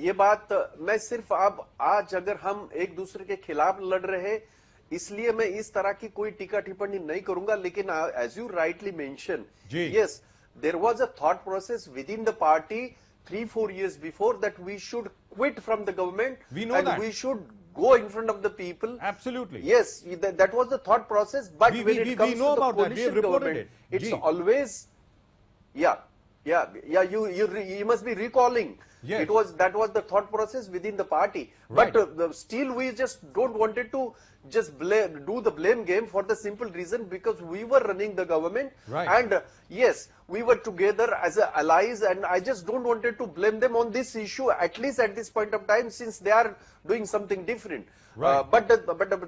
S5: ये बात मैं सिर्फ आज अगर हम एक दूसरे के खिलाफ लड़ रहे, इसलिए मैं इस तरह की कोई टीका टिप्पणी नहीं करूंगा। लेकिन as you rightly mention, yes, there was a thought process within the party 3-4 years before that we should quit from the government.
S2: We know that.
S5: We should go in front of the people.
S2: Absolutely.
S5: Yes, that was the thought process. But when it comes to the coalition government, it's always, you must be recalling. Yes. That was the thought process within the party. Right. But still we just don't wanted to just do the blame game for the simple reason because we were running the government.
S2: Right.
S5: And yes, we were together as allies, and I just don't wanted to blame them on this issue, at least at this point of time, since they are doing something different. Right. But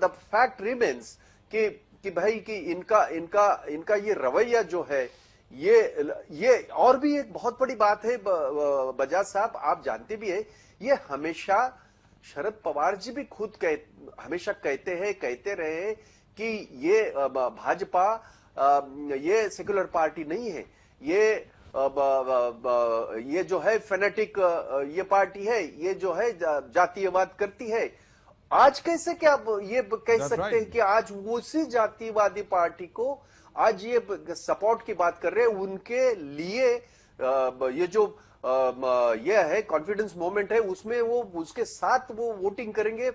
S5: the fact remains कि भाई कि इनका ये रवैया जो है, ये और भी एक बहुत बड़ी बात है बजाज साहब, आप जानते भी है, ये हमेशा शरद पवार जी भी खुद हमेशा कहते रहे कि ये भाजपा ये सेक्युलर पार्टी नहीं है, ये जो है फेनेटिक ये पार्टी है, ये जो है जातीयवाद करती है। आज कैसे क्या ये कह सकते हैं कि आज उसी जातीयवादी पार्टी को आज ये सपोर्ट की बात कर रहे हैं, उनके लिए ये जो ये है कॉन्फिडेंस मोमेंट है, उसमें वो उसके साथ वो वोटिंग करेंगे।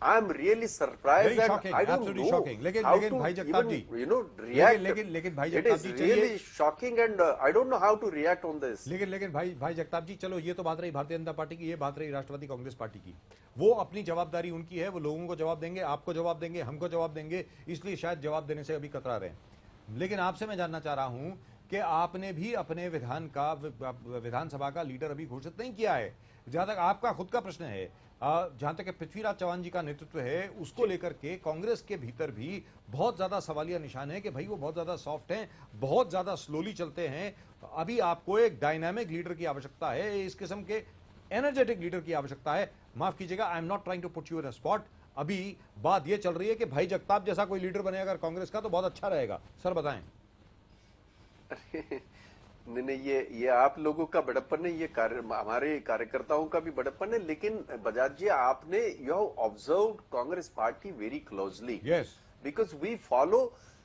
S5: I am really surprised and I don't know.
S2: लेकिन भाई जगताप जी, लेकिन Bhai Jagtap ji,
S5: really shocking and I don't know how to react on this.
S2: लेकिन भाई जगताप जी, चलो ये तो बात रही भारतीय जनता पार्टी की, ये बात रही राष्ट्रवादी कांग्रेस पार्टी की। वो अपनी जवाबदारी उनकी है, वो लोगों को जवाब देंगे, आपको जवाब देंगे, हमको जवाब देंगे, इसलिए शायद जवाब देने से अभी कतरा रहे हैं। लेकिन आपसे मैं जानना चाह रहा हूं कि आपने भी अपने विधानसभा का लीडर अभी घोषित नहीं किया है। जहां तक आपका खुद का प्रश्न है, जहां तक पृथ्वीराज चौहान जी का नेतृत्व है, उसको लेकर के कांग्रेस के भीतर भी बहुत ज्यादा सवालिया निशान है कि भाई वो बहुत ज्यादा सॉफ्ट हैं, बहुत ज्यादा स्लोली चलते हैं। अभी आपको एक डायनामिक लीडर की आवश्यकता है, इस किस्म के एनर्जेटिक लीडर की आवश्यकता है। माफ कीजिएगा, I am not trying to put you in a spot. अभी बात यह चल रही है कि भाई जगताप जैसा कोई लीडर बने अगर कांग्रेस का तो बहुत अच्छा रहेगा। सर बताएं।
S5: नहीं नहीं, ये आप लोगों का बड़प्पन है, ये हमारे कार्यकर्ताओं का भी बड़प्पन है। लेकिन बजाज जी, आपने you have observed Congress party very closely,
S2: yes,
S5: because we follow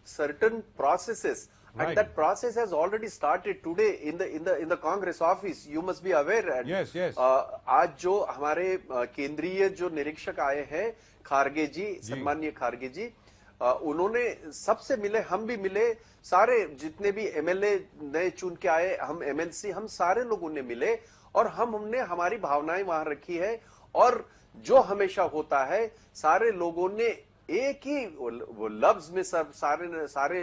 S5: certain processes
S2: Right.
S5: and that process has already started today in the Congress office. You must be aware. And,
S2: Yes, yes.
S5: आज जो हमारे केंद्रीय जो निरीक्षक आए हैं, खारगे जी, सम्मानीय खारगे जी, उन्होंने सबसे मिले, हम भी मिले, सारे जितने भी एमएलए नए चुन के आए, हम एमएलसी, हम सारे लोगों ने मिले और हमने हमारी भावनाएं वहां रखी है। और जो हमेशा होता है, सारे लोगों ने एक ही वो लफ्ज में सारे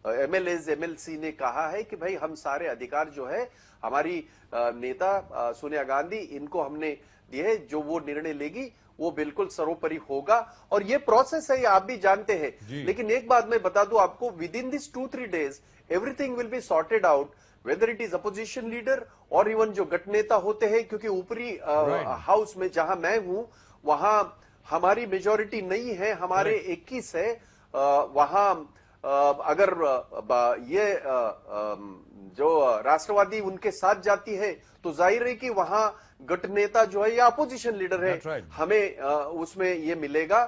S5: एमएलए एमएलसी ने कहा है कि भाई हम सारे अधिकार जो है हमारी नेता सोनिया गांधी, इनको हमने दिए, जो वो निर्णय लेगी वो बिल्कुल सर्वोपरि होगा। और ये प्रोसेस है, ये आप भी जानते हैं। लेकिन एक बात मैं बता दूं आपको, with in this 2-3 days everything will be sorted out, whether it is opposition leader और इवन जो गठनेता होते हैं, क्योंकि ऊपरी हाउस में जहां मैं हूं वहां हमारी मेजोरिटी नहीं है, हमारे 21 है। वहां अगर ये जो राष्ट्रवादी उनके साथ जाती है तो जाहिर है कि वहां गठनेता जो है या अपोजिशन लीडर है, हमें उसमें ये मिलेगा।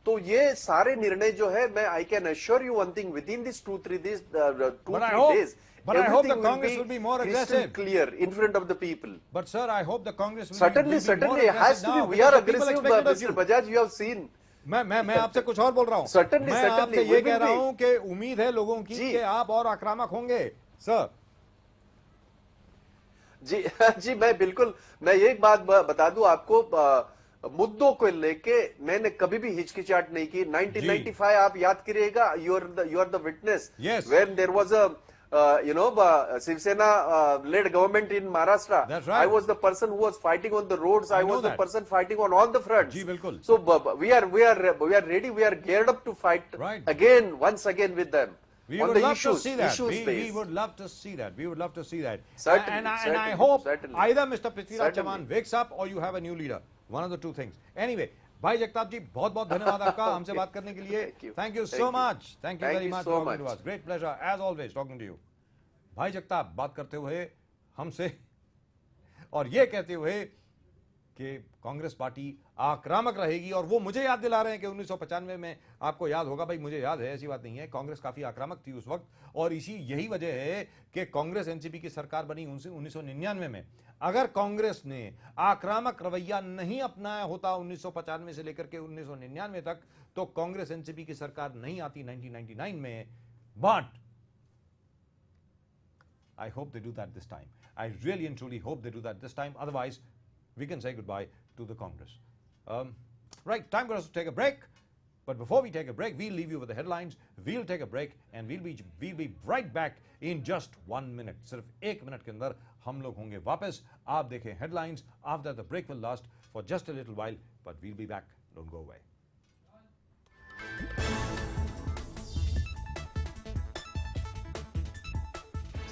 S5: तो ये सारे निर्णय जो है, मैं I can assure you one thing, with in this 2-3 days
S2: But I hope the Congress will be more aggressive,
S5: clear in front of the people.
S2: But sir, I hope the Congress will
S5: certainly
S2: be more
S5: it has to be. We are aggressive,
S2: Mr.
S5: Bajaj. You have seen.
S2: मैं आपसे कुछ और बोल रहा हूं।
S5: Certainly,
S2: मैं आपसे ये कह रहा हूं कि उम्मीद है लोगों की कि आप और आक्रामक होंगे। सर
S5: जी मैं बिल्कुल, मैं एक बात बता दूं आपको, मुद्दों को लेके मैंने कभी भी हिचकिचाहट नहीं की। 1995 आप याद करिएगा, you are the witness when there was a Shiv Sena led government in Maharashtra.
S2: That's right.
S5: I was the person who was fighting on the roads. I was the person fighting on all the fronts.
S2: जी बिल्कुल.
S5: So we are ready. We are geared up to fight once again with them.
S2: We would love to see that. We would love to see that. We would love to see that.
S5: Certainly,
S2: and I hope either Mr. Prithviraj Chauhan wakes up or you have a new leader. One of the two things. Anyway, भाई जगताप जी, बहुत बहुत धन्यवाद आपका हमसे बात करने के लिए। Thank you so much. Thank you very much for talking to us. Great pleasure as always talking to you. भाई जगताप बात करते हुए हमसे और ये कहते हुए कि कांग्रेस पार्टी आक्रामक रहेगी, और वो मुझे याद दिला रहे हैं कि 1995 में, आपको याद होगा भाई, मुझे याद है, ऐसी बात नहीं है, कांग्रेस काफी आक्रामक थी उस वक्त, और यही वजह है कि कांग्रेस एनसीपी की सरकार बनी 1999 में। अगर कांग्रेस ने आक्रामक रवैया नहीं अपनाया होता 1995 से लेकर के 1999 तक, तो कांग्रेस एनसीपी की सरकार नहीं आती 1999 में। But I hope they do that this time. I really and truly hope they do that this time. Otherwise, we can say goodbye to the Congress. Right, time for us to take a break. But before we take a break, we'll leave you with the headlines. We'll take a break and we'll be right back in just 1 minute. सिर्फ 1 minute के अंदर हम लोग होंगे वापस। आप देखें headlines. After the break will last for just a little while, but we'll be back. Don't go away.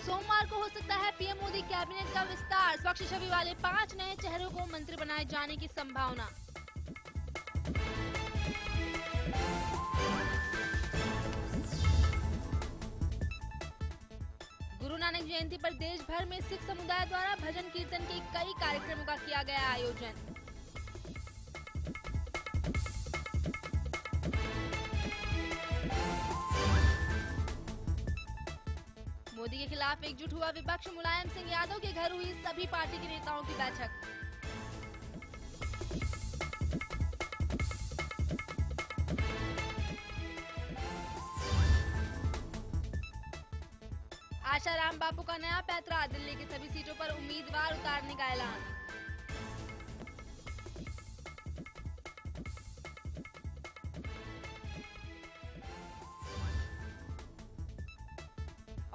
S3: सोमवार को हो सकता है पीएम मोदी कैबिनेट का विस्तार। स्वच्छ छवि वाले 5 नए चेहरों को मंत्री बनाए जाने की संभावना। गुरु नानक जयंती पर देश भर में सिख समुदाय द्वारा भजन कीर्तन के कई कार्यक्रमों का किया गया आयोजन। मोदी के खिलाफ एकजुट हुआ विपक्ष। मुलायम सिंह यादव के घर हुई सभी पार्टी के नेताओं की बैठक। आशाराम बापू का नया पैतरा। दिल्ली की सभी सीटों पर उम्मीदवार उतारने का ऐलान।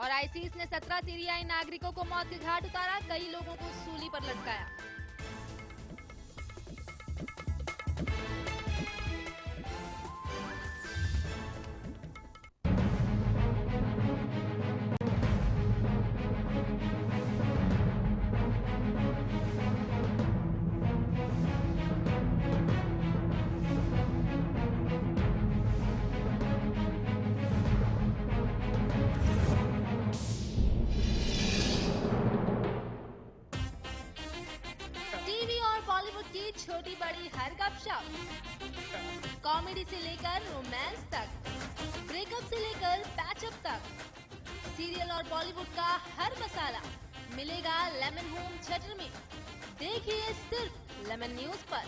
S3: और आईसीस ने 17 सीरियाई नागरिकों को मौत के घाट उतारा, कई लोगों को सूली पर लटकाया। छोटी बड़ी हर गपशप, कॉमेडी से लेकर रोमांस तक, ब्रेकअप से लेकर पैचअप तक, सीरियल और बॉलीवुड का हर मसाला मिलेगा लेमन होम थिएटर में। देखिए सिर्फ लेमन न्यूज पर।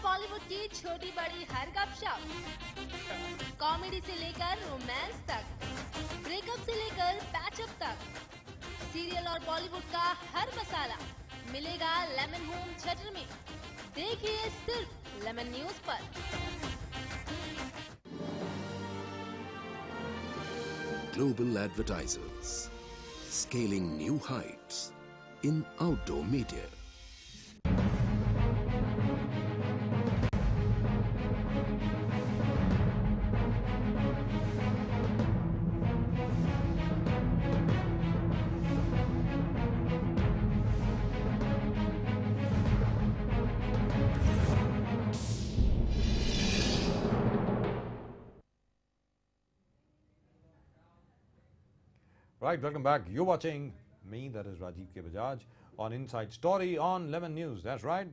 S3: बॉलीवुड की छोटी बड़ी हर गपशप, कॉमेडी से लेकर रोमांस तक, ब्रेकअप से लेकर पैचअप तक, सीरियल और बॉलीवुड का हर मसाला मिलेगा लेमन होम थिएटर में। देखिए सिर्फ लेमन न्यूज पर।
S6: Global advertisers scaling new heights in outdoor media.
S2: Right, welcome back. You're watching me, that is Rajiv K. Bajaj, on Inside Story on Lemon News. That's right.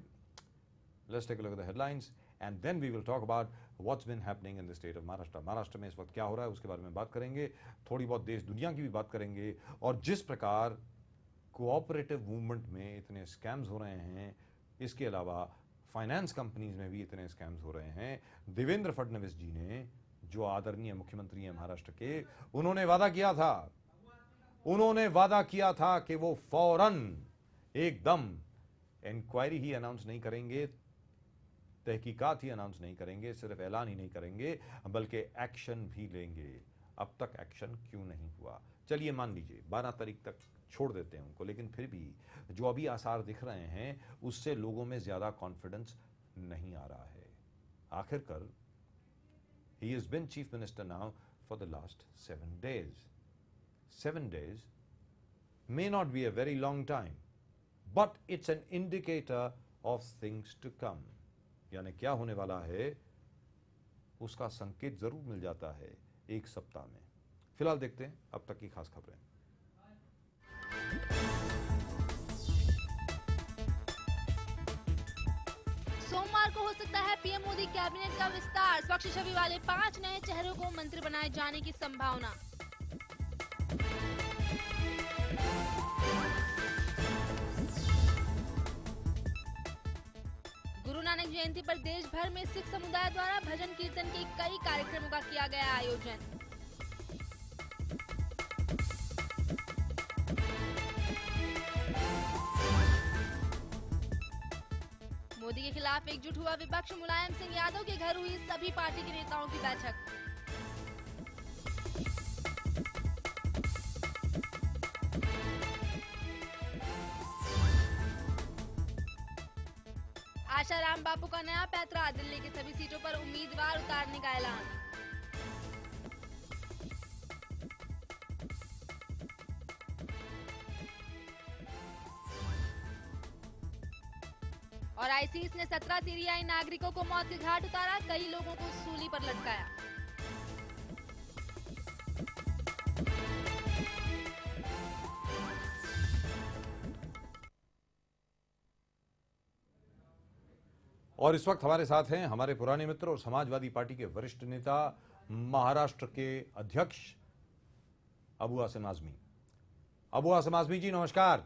S2: Let's take a look at the headlines and then we will talk about what's been happening in the state of Maharashtra. Maharashtra में इस वक्त क्या हो रहा है उसके बारे में बात करेंगे, थोड़ी बहुत देश दुनिया की भी बात करेंगे और जिस प्रकार कोऑपरेटिव मूवमेंट में इतने स्कैम्स हो रहे हैं, इसके अलावा फाइनेंस कंपनीज में भी इतने स्कैम्स हो रहे हैं। देवेंद्र फडणवीस जी ने, जो आदरणीय मुख्यमंत्री हैं महाराष्ट्र के, उन्होंने वादा किया था कि वो फौरन एकदम इंक्वायरी ही अनाउंस नहीं करेंगे, तहकीकात ही अनाउंस नहीं करेंगे, सिर्फ ऐलान ही नहीं करेंगे बल्कि एक्शन भी लेंगे। अब तक एक्शन क्यों नहीं हुआ? चलिए मान लीजिए 12 तारीख तक छोड़ देते हैं उनको, लेकिन फिर भी जो अभी आसार दिख रहे हैं उससे लोगों में ज्यादा कॉन्फिडेंस नहीं आ रहा है। आखिरकार he has been chief minister now for the last 7 days. 7 days may not be a very long time, but it's an indicator of things to come. यानी क्या होने वाला है उसका संकेत जरूर मिल जाता है एक सप्ताह में। फिलहाल देखते हैं अब तक की खास खबरें।
S3: सोमवार को हो सकता है पीएम मोदी कैबिनेट का विस्तार, स्वच्छ छवि वाले 5 नए चेहरों को मंत्री बनाए जाने की संभावना। गुरु नानक जयंती पर देश भर में सिख समुदाय द्वारा भजन कीर्तन के कई कार्यक्रमों का किया गया आयोजन। मोदी के खिलाफ एकजुट हुआ विपक्ष, मुलायम सिंह यादव के घर हुई सभी पार्टी के नेताओं की बैठक। आशाराम बापू का नया पैतरा, दिल्ली की सभी सीटों पर उम्मीदवार उतारने का ऐलान। और आईसीस ने 17 सीरियाई नागरिकों को मौत के घाट उतारा, कई लोगों को सूली पर लटकाया।
S2: और इस वक्त हमारे साथ हैं हमारे पुराने मित्र और समाजवादी पार्टी के वरिष्ठ नेता, महाराष्ट्र के अध्यक्ष अबू आसिम आजमी। अबू आसिम आजमी जी नमस्कार।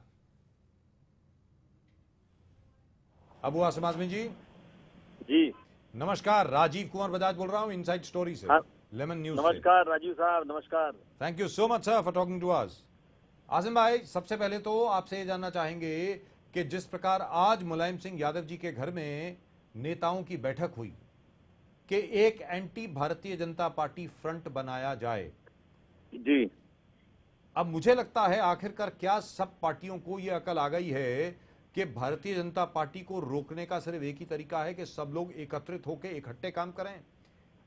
S2: अबू आसिम आजमी जी
S7: जी
S2: नमस्कार। राजीव कुमार बजाज बोल रहा हूं इनसाइड स्टोरी से,
S7: हाँ,
S2: लेमन न्यूज
S7: नमस्कार राजीव साहब, नमस्कार।
S2: Thank you so much sir for talking to us. Asim भाई, सबसे पहले तो आपसे ये जानना चाहेंगे कि जिस प्रकार आज मुलायम सिंह यादव जी के घर में नेताओं की बैठक हुई कि एक एंटी भारतीय जनता पार्टी फ्रंट बनाया जाए,
S7: जी
S2: अब मुझे लगता है आखिरकार क्या सब पार्टियों को यह अकल आ गई है कि भारतीय जनता पार्टी को रोकने का सिर्फ एक ही तरीका है कि सब लोग एकत्रित होकर इकट्ठे काम करें।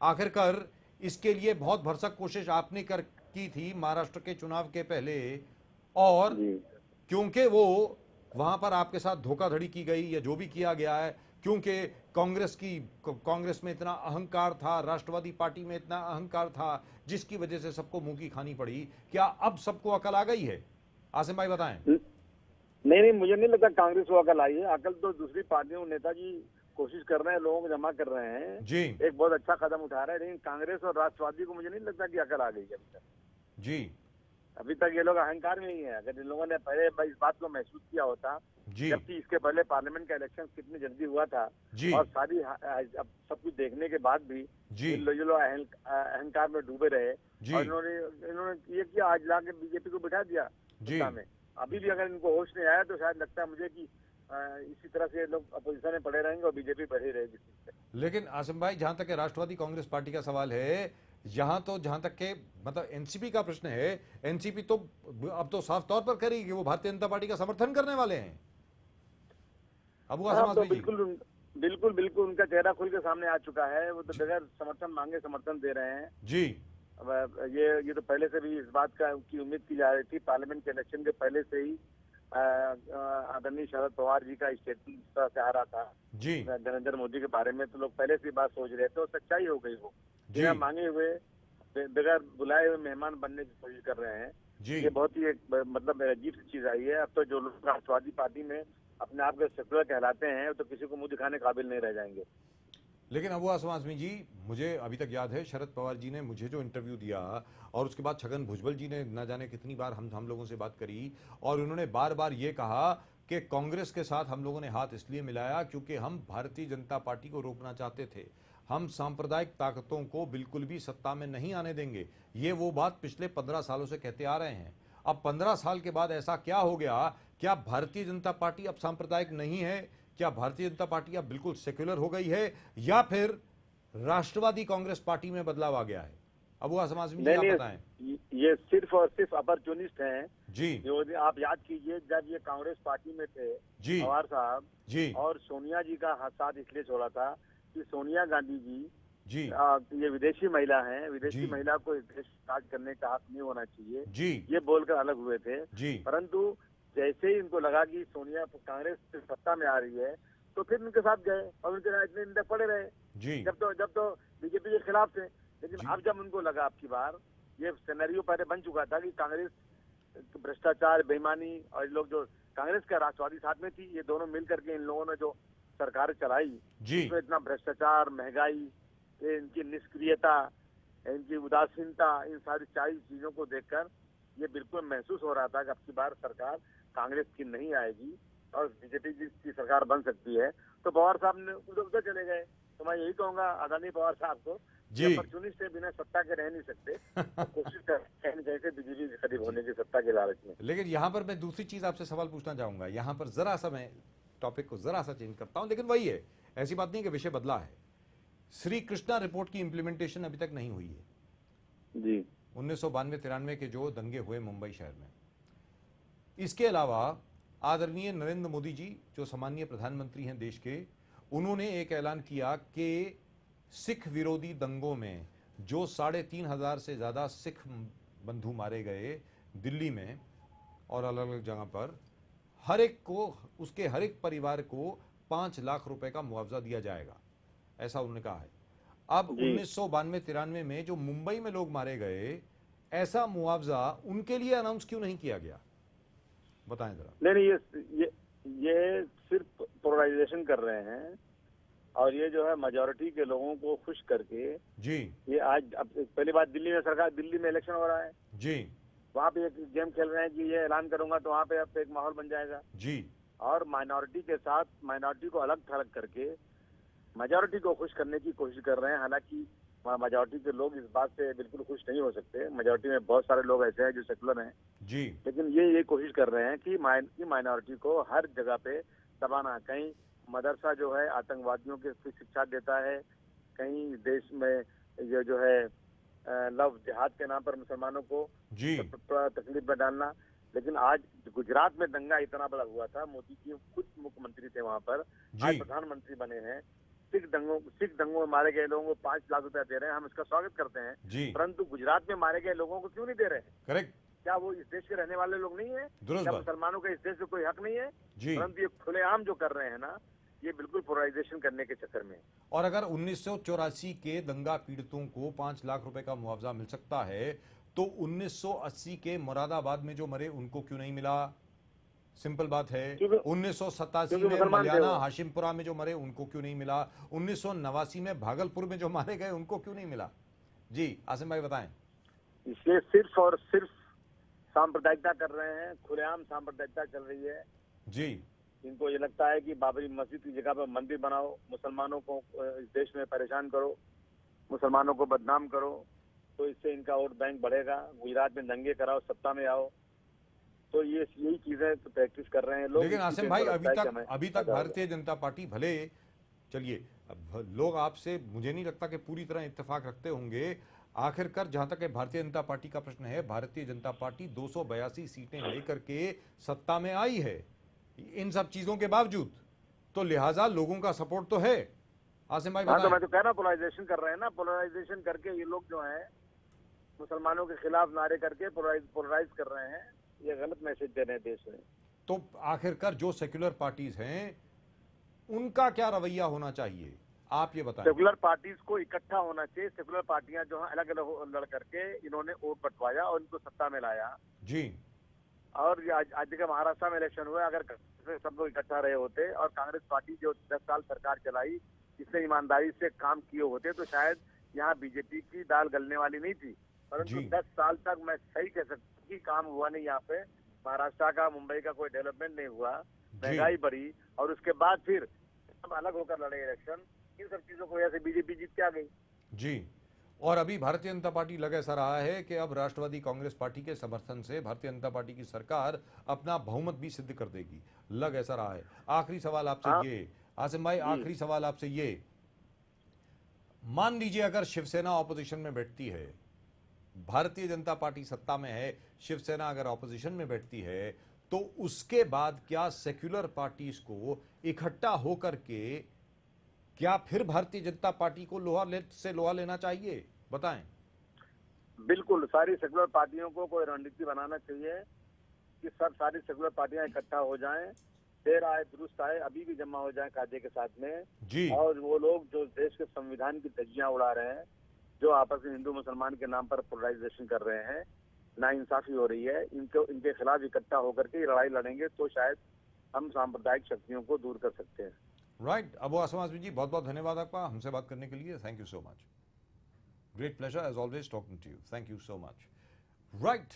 S2: आखिरकार इसके लिए बहुत भरसक कोशिश आपने की थी महाराष्ट्र के चुनाव के पहले, और क्योंकि वो वहां पर आपके साथ धोखाधड़ी की गई या जो भी किया गया है, क्योंकि कांग्रेस में इतना अहंकार था, राष्ट्रवादी पार्टी में इतना अहंकार था, जिसकी वजह से सबको मुंह की खानी पड़ी। क्या अब सबको अकल आ गई है? आसिम भाई बताएं।
S7: नहीं, मुझे नहीं लगता कांग्रेस को अकल आई है। अकल तो दूसरी पार्टियों नेताजी कोशिश कर रहे हैं, लोगों को जमा कर रहे हैं
S2: जी,
S7: एक बहुत अच्छा कदम उठा रहे हैं, लेकिन कांग्रेस और राष्ट्रवादी को मुझे नहीं लगता कि अकल आ गई है अभी तक।
S2: जी,
S7: अभी तक ये लोग अहंकार में ही है। अगर इन लोगों ने पहले इस बात को महसूस किया होता, जबकि इसके पहले पार्लियामेंट का इलेक्शन कितनी जल्दी हुआ था और सारी अब सब कुछ देखने के बाद भी ये लोग अहंकार में डूबे रहे और इन्होंने ये किया, आज लाके बीजेपी को बिठा दिया सत्ता में। अभी भी अगर इनको होश नहीं आया तो शायद लगता है मुझे कि इसी तरह से लोग अपोजिशन में पड़े रहेंगे और बीजेपी बढ़ी रहेगी।
S2: लेकिन आसिम भाई, जहां तक राष्ट्रवादी कांग्रेस पार्टी का सवाल है, जहां तक के मतलब एनसीपी का प्रश्न है, एनसीपी तो अब तो साफ तौर पर करेगी कि वो भारतीय जनता पार्टी का समर्थन करने वाले हैं। अबू आसिम आजमी जी,
S7: बिल्कुल उनका चेहरा खुल के सामने आ चुका है। वो तो बगैर समर्थन मांगे समर्थन दे रहे हैं
S2: जी।
S7: ये तो पहले से भी इस बात की उम्मीद की जा रही थी। पार्लियामेंट के इलेक्शन के पहले से ही आदरणीय शरद पवार जी का स्टेटमेंट इस तरह से आ रहा था जी नरेंद्र मोदी के बारे में, तो लोग पहले से बात सोच रहे थे और सच्चाई हो गई। वो बिना मांगे हुए, बगैर बुलाए हुए मेहमान बनने की कोशिश कर रहे हैं जी। ये बहुत ही एक मतलब अजीब सी चीज आई है। अब तो जो लोग राष्ट्रवादी पार्टी में अपने आप के सेक्युलर कहलाते हैं तो किसी को मुंह दिखाने काबिल नहीं रह जाएंगे।
S2: लेकिन अबू आसिम आजमी जी, मुझे अभी तक याद है शरद पवार जी ने मुझे जो इंटरव्यू दिया और उसके बाद छगन भुजबल जी ने न जाने कितनी बार हम लोगों से बात करी और उन्होंने बार बार ये कहा कि कांग्रेस के साथ हम लोगों ने हाथ इसलिए मिलाया क्योंकि हम भारतीय जनता पार्टी को रोकना चाहते थे, हम सांप्रदायिक ताकतों को बिल्कुल भी सत्ता में नहीं आने देंगे। ये वो बात पिछले 15 सालों से कहते आ रहे हैं। अब 15 साल के बाद ऐसा क्या हो गया? क्या भारतीय जनता पार्टी अब सांप्रदायिक नहीं है? क्या भारतीय जनता पार्टी अब बिल्कुल सेक्युलर हो गई है या फिर राष्ट्रवादी कांग्रेस पार्टी में बदलाव आ गया है? अबू आसिम आजमी जी आप बताएं।
S7: ये सिर्फ और सिर्फ अपॉर्चुनिस्ट हैं
S2: जी।
S7: जो आप याद कीजिए, जब ये कांग्रेस पार्टी में थे
S2: जी
S7: पवार साहब
S2: जी,
S7: और सोनिया जी का साथ इसलिए छोड़ा था कि सोनिया गांधी
S2: जी
S7: ये विदेशी महिला हैं, विदेशी महिला को इस देश राज करने का हक नहीं होना चाहिए जी, ये बोलकर अलग हुए थे जी। परंतु जैसे ही इनको लगा कि सोनिया कांग्रेस सत्ता में आ रही है तो फिर उनके साथ गए और उनके राजनीति निंदक पड़े रहे जी। जब तो बीजेपी के खिलाफ थे। लेकिन अब जब उनको लगा आपकी बार ये सिनेरियो पहले बन चुका था कि कांग्रेस भ्रष्टाचार, बेईमानी और लोग जो कांग्रेस का राष्ट्रवादी साथ में थी, ये दोनों मिल करके इन लोगों ने जो सरकार चलाई उसमें इतना भ्रष्टाचार, महंगाई, इनकी निष्क्रियता, इनकी उदासीनता, इन सारी चीजों को देखकर ये बिल्कुल महसूस हो रहा था कि अब की बार सरकार कांग्रेस की नहीं आएगी और बीजेपी की सरकार बन सकती है। तो पवार साहब ने उधर चले गए। तो मैं यही कहूंगा आदरणीय पवार साहब को, अपॉर्चुनिस्ट से बिना सत्ता के रह नहीं सकते, तो कोशिश करें जैसे बीजेपी के करीब होने की सत्ता के लालच में।
S2: लेकिन यहाँ पर मैं दूसरी चीज आपसे सवाल पूछना चाहूंगा। यहाँ पर जरा सा मैं टॉपिक को जरा सा चेंज करता हूँ, लेकिन वही है, ऐसी बात नहीं कि विषय बदला है। श्री कृष्णा रिपोर्ट की इंप्लीमेंटेशन अभी तक नहीं हुई है
S7: जी।
S2: 1992-93 के जो दंगे हुए मुंबई शहर में। इसके अलावा आदरणीय नरेंद्र मोदी जी जो सामान्य प्रधानमंत्री हैं देश के, उन्होंने एक ऐलान किया कि सिख विरोधी दंगों में जो 3,500 से ज्यादा सिख बंधु मारे गए दिल्ली में और अलग अलग जगह पर, हर एक को, उसके हर एक परिवार को 5 लाख रुपए का मुआवजा दिया जाएगा, ऐसा उन्होंने कहा है। अब 1992-93 में जो मुंबई में लोग मारे गए, ऐसा मुआवजा उनके लिए अनाउंस क्यों नहीं किया गया, बताएं जरा।
S7: नहीं, ये सिर्फ पोलराइजेशन कर रहे हैं और ये जो है मेजॉरिटी के लोगों को खुश करके
S2: जी,
S7: ये आज अब पहली बात दिल्ली में सरकार, दिल्ली में इलेक्शन हो रहा है
S2: जी,
S7: वहाँ पे एक गेम खेल रहे हैं कि ये ऐलान करूंगा तो वहाँ पे अब एक माहौल बन जाएगा
S2: जी,
S7: और माइनॉरिटी के साथ माइनॉरिटी को अलग थलग करके मेजॉरिटी को खुश करने की कोशिश कर रहे हैं। हालांकि मेजॉरिटी के लोग इस बात से बिल्कुल खुश नहीं हो सकते, मेजॉरिटी में बहुत सारे लोग ऐसे हैं जो सेकुलर हैं
S2: जी,
S7: लेकिन ये कोशिश कर रहे हैं कि माइनॉरिटी को हर जगह पे दबाना। कहीं मदरसा जो है आतंकवादियों के शिक्षा देता है, कहीं देश में ये जो है लव जिहाद के नाम पर मुसलमानों को
S2: जी
S7: तकलीफ में डालना। लेकिन आज गुजरात में दंगा इतना बड़ा हुआ था, मोदी जी खुद मुख्यमंत्री थे वहाँ पर, आज प्रधानमंत्री बने हैं। सिख दंगों में मारे गए लोगों को 5 लाख रुपया दे रहे हैं, हम इसका स्वागत करते हैं, परंतु गुजरात में मारे गए लोगों को क्यों नहीं दे रहे हैं?
S2: करेक्ट।
S7: क्या वो इस देश के रहने वाले लोग नहीं है? क्या मुसलमानों का इस देश में कोई हक नहीं है? परंतु ये खुलेआम जो कर रहे हैं ना, ये बिल्कुल पोलराइजेशन करने के चक्कर में।
S2: और अगर 1984 के दंगा पीड़ितों को 5 लाख रुपए का मुआवजा मिल सकता है, तो 1980 के मुरादाबाद में जो मरे उनको क्यों नहीं मिला? सिंपल बात है। 1987 में मलियाना हाशिमपुरा में जो मरे उनको क्यों नहीं मिला? 1989 में भागलपुर में जो मारे गए उनको क्यों नहीं मिला? जी आसिम भाई बताएं।
S7: इसलिए सिर्फ और सिर्फ सांप्रदायिकता कर रहे हैं, खुलेआम सांप्रदायिकता चल रही है
S2: जी।
S7: इनको ये लगता है कि बाबरी मस्जिद की जगह पर मंदिर बनाओ, मुसलमानों को इस देश में परेशान करो, मुसलमानों को बदनाम करो, तो इससे इनका वोट बैंक बढ़ेगा। गुजरात में दंगे कराओ, सत्ता में आओ, तो ये यही चीजें तो प्रैक्टिस कर रहे हैं लोग।
S2: लेकिन आसिम भाई अभी तक भारतीय जनता पार्टी, भले चलिए लोग आपसे मुझे नहीं लगता कि पूरी तरह इत्तेफाक रखते होंगे, आखिरकार जहां तक भारतीय जनता पार्टी का प्रश्न है, भारतीय जनता पार्टी 282 सीटें लेकर के सत्ता में आई है इन सब चीजों के बावजूद, तो लिहाजा लोगों का सपोर्ट तो है। आसिम भाई
S7: तो मैं तो कह रहा हूं पोलराइजेशन कर रहे हैं ना, पोलराइजेशन करके ये लोग जो हैं मुसलमानों के खिलाफ नारे करके पोलराइज कर रहे हैं, ये गलत मैसेज दे रहे हैं देश में।
S2: तो आखिरकार जो सेक्युलर पार्टीज हैं उनका क्या रवैया होना चाहिए, आप ये बताएं।
S7: सेकुलर पार्टीज को इकट्ठा होना चाहिए। सेकुलर पार्टियां जो है अलग अलग लड़ करके इन्होंने वोट बंटवाया और इनको सत्ता में लाया
S2: जी।
S7: और आज देखिए महाराष्ट्र में इलेक्शन हुआ, अगर सब लोग इकट्ठा रहे होते और कांग्रेस पार्टी जो 10 साल सरकार चलाई इसने ईमानदारी से काम किए होते तो शायद यहाँ बीजेपी की दाल गलने वाली नहीं थी। परंतु 10 साल तक मैं सही कह सकता हूँ कि काम हुआ नहीं यहाँ पे, महाराष्ट्र का मुंबई का कोई डेवलपमेंट नहीं हुआ, महंगाई बढ़ी और उसके बाद फिर सब अलग होकर लड़े इलेक्शन। इन सब चीजों को वजह से बीजेपी जीत के आ गई
S2: जी। और अभी भारतीय जनता पार्टी लग ऐसा रहा है कि अब राष्ट्रवादी कांग्रेस पार्टी के समर्थन से भारतीय जनता पार्टी की सरकार अपना बहुमत भी सिद्ध कर देगी, लग ऐसा रहा है। आखिरी सवाल आपसे ये आसिम भाई, आखिरी सवाल आपसे ये, मान लीजिए अगर शिवसेना ऑपोजिशन में बैठती है, भारतीय जनता पार्टी सत्ता में है, शिवसेना अगर ऑपोजिशन में बैठती है, तो उसके बाद क्या सेक्युलर पार्टीज को इकट्ठा होकर के क्या फिर भारतीय जनता पार्टी को लोहा लेना चाहिए, बताएं।
S7: बिल्कुल, सारी सेकुलर पार्टियों को कोई रणनीति बनाना चाहिए कि सारी सेकुलर पार्टियां इकट्ठा हो जाएं, देर आए दुरुस्त आए, अभी भी जमा हो जाएं कायदे के साथ में
S2: जी। और
S7: वो लोग जो देश के संविधान की धज्जियां उड़ा रहे हैं, जो आपस में हिंदू मुसलमान के नाम पर पोलराइजेशन कर रहे हैं, नाइंसाफी हो रही है, इनके खिलाफ इकट्ठा होकर के लड़ाई लड़ेंगे तो शायद हम सांप्रदायिक शक्तियों को दूर कर सकते हैं।
S2: राइट। अबू आसम आजमी जी, बहुत बहुत धन्यवाद आपका हमसे बात करने के लिए। Thank you so much. Great pleasure as always talking to you. Thank you so much. Right,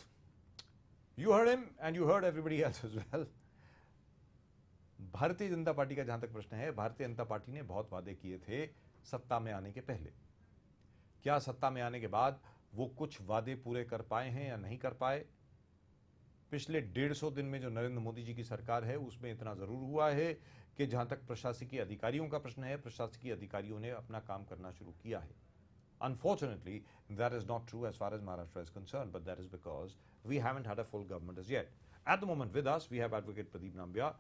S2: you heard him and you heard everybody else as well. Bharatiya Janata party का जहां तक प्रश्न है, भारतीय जनता पार्टी ने बहुत वादे किए थे सत्ता में आने के पहले। क्या सत्ता में आने के बाद वो कुछ वादे पूरे कर पाए हैं या नहीं कर पाए? पिछले 150 दिन में जो नरेंद्र मोदी जी की सरकार है उसमें इतना जरूर हुआ है कि जहां तक प्रशासकीय अधिकारियों का प्रश्न है, प्रशासकीय अधिकारियों ने अपना काम करना शुरू किया है। Unfortunately, that is not true as far as Maharashtra is concerned, but that is because we haven't had a full government as yet. At the moment with us, we have Advocate Pradeep Nambiar,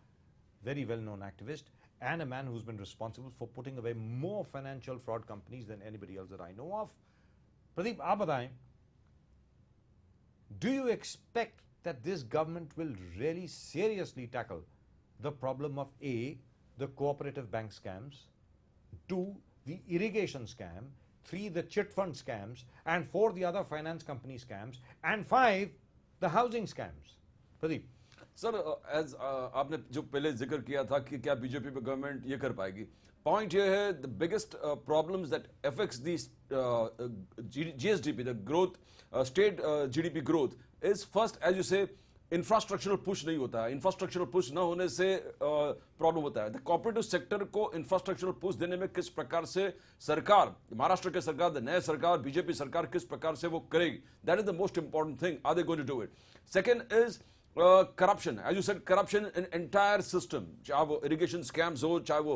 S2: very well-known activist, and a man who's been responsible for putting away more financial fraud companies than anybody else that I know of. Pradeep, आप बताएं, do you expect that this government will really seriously tackle the problem of A, the cooperative bank scams, 2, the irrigation scam, 3, the chit fund scams, and 4, the other finance company scams, and 5, the housing scams. Pradeep.
S8: Sir, as आपने जो पहले जिक्र किया था कि क्या BJP पे government ये कर पाएगी, पॉइंट ये है the biggest problems that affects the GSDP, the growth, state GDP growth is first, as you say, infrastructural push नहीं होता है. इंफ्रास्ट्रक्चरल पुश ना होने से प्रॉब्लम होता है. द कॉर्पोरेटिव सेक्टर को इंफ्रास्ट्रक्चरल पुश देने में किस प्रकार से सरकार, महाराष्ट्र के सरकार, द नया सरकार, बीजेपी सरकार किस प्रकार से वो करेगी, that is the most important thing. Are they going to do it? Second is corruption, as you said, corruption in entire system, चाहे वो irrigation scams हो, चाहे वो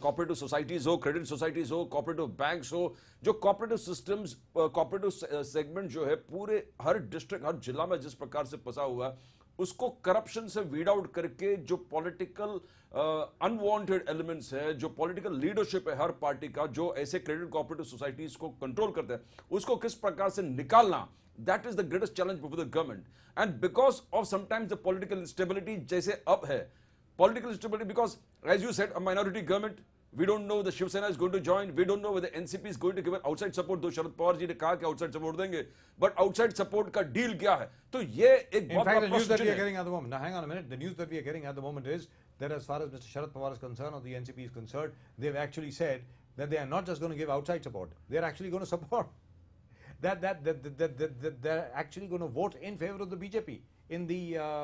S8: cooperative societies हो, credit societies हो, cooperative banks हो, जो cooperative systems, cooperative segment जो है पूरे हर district, हर जिला में जिस प्रकार से फंसा हुआ है, उसको करप्शन से वीड आउट करके जो पॉलिटिकल अनवांटेड एलिमेंट्स है, जो पॉलिटिकल लीडरशिप है हर पार्टी का, जो ऐसे क्रेडिट कोऑपरेटिव सोसाइटीज को कंट्रोल करते हैं, उसको किस प्रकार से निकालना, that is the greatest challenge for the government. And because of sometimes the political instability, जैसे अब है political instability, because as you said, a minority government, we don't know the Shiv Sena is going to join, we don't know whether NCP is going to give an outside support, though Sharad Pawar ji ने कहा कि outside support देंगे, but outside support का deal क्या है? तो ये एक बहुत बड़ा
S2: प्रश्न है. In fact, the news that we are getting at the moment, now hang on a minute, the news that we are getting at the moment is that as far as Mr. Sharad Pawar is concerned or the NCP is concerned, they've actually said that they are not just going to give outside support, they are actually going to support. That they're actually going to vote in favor of the BJP in the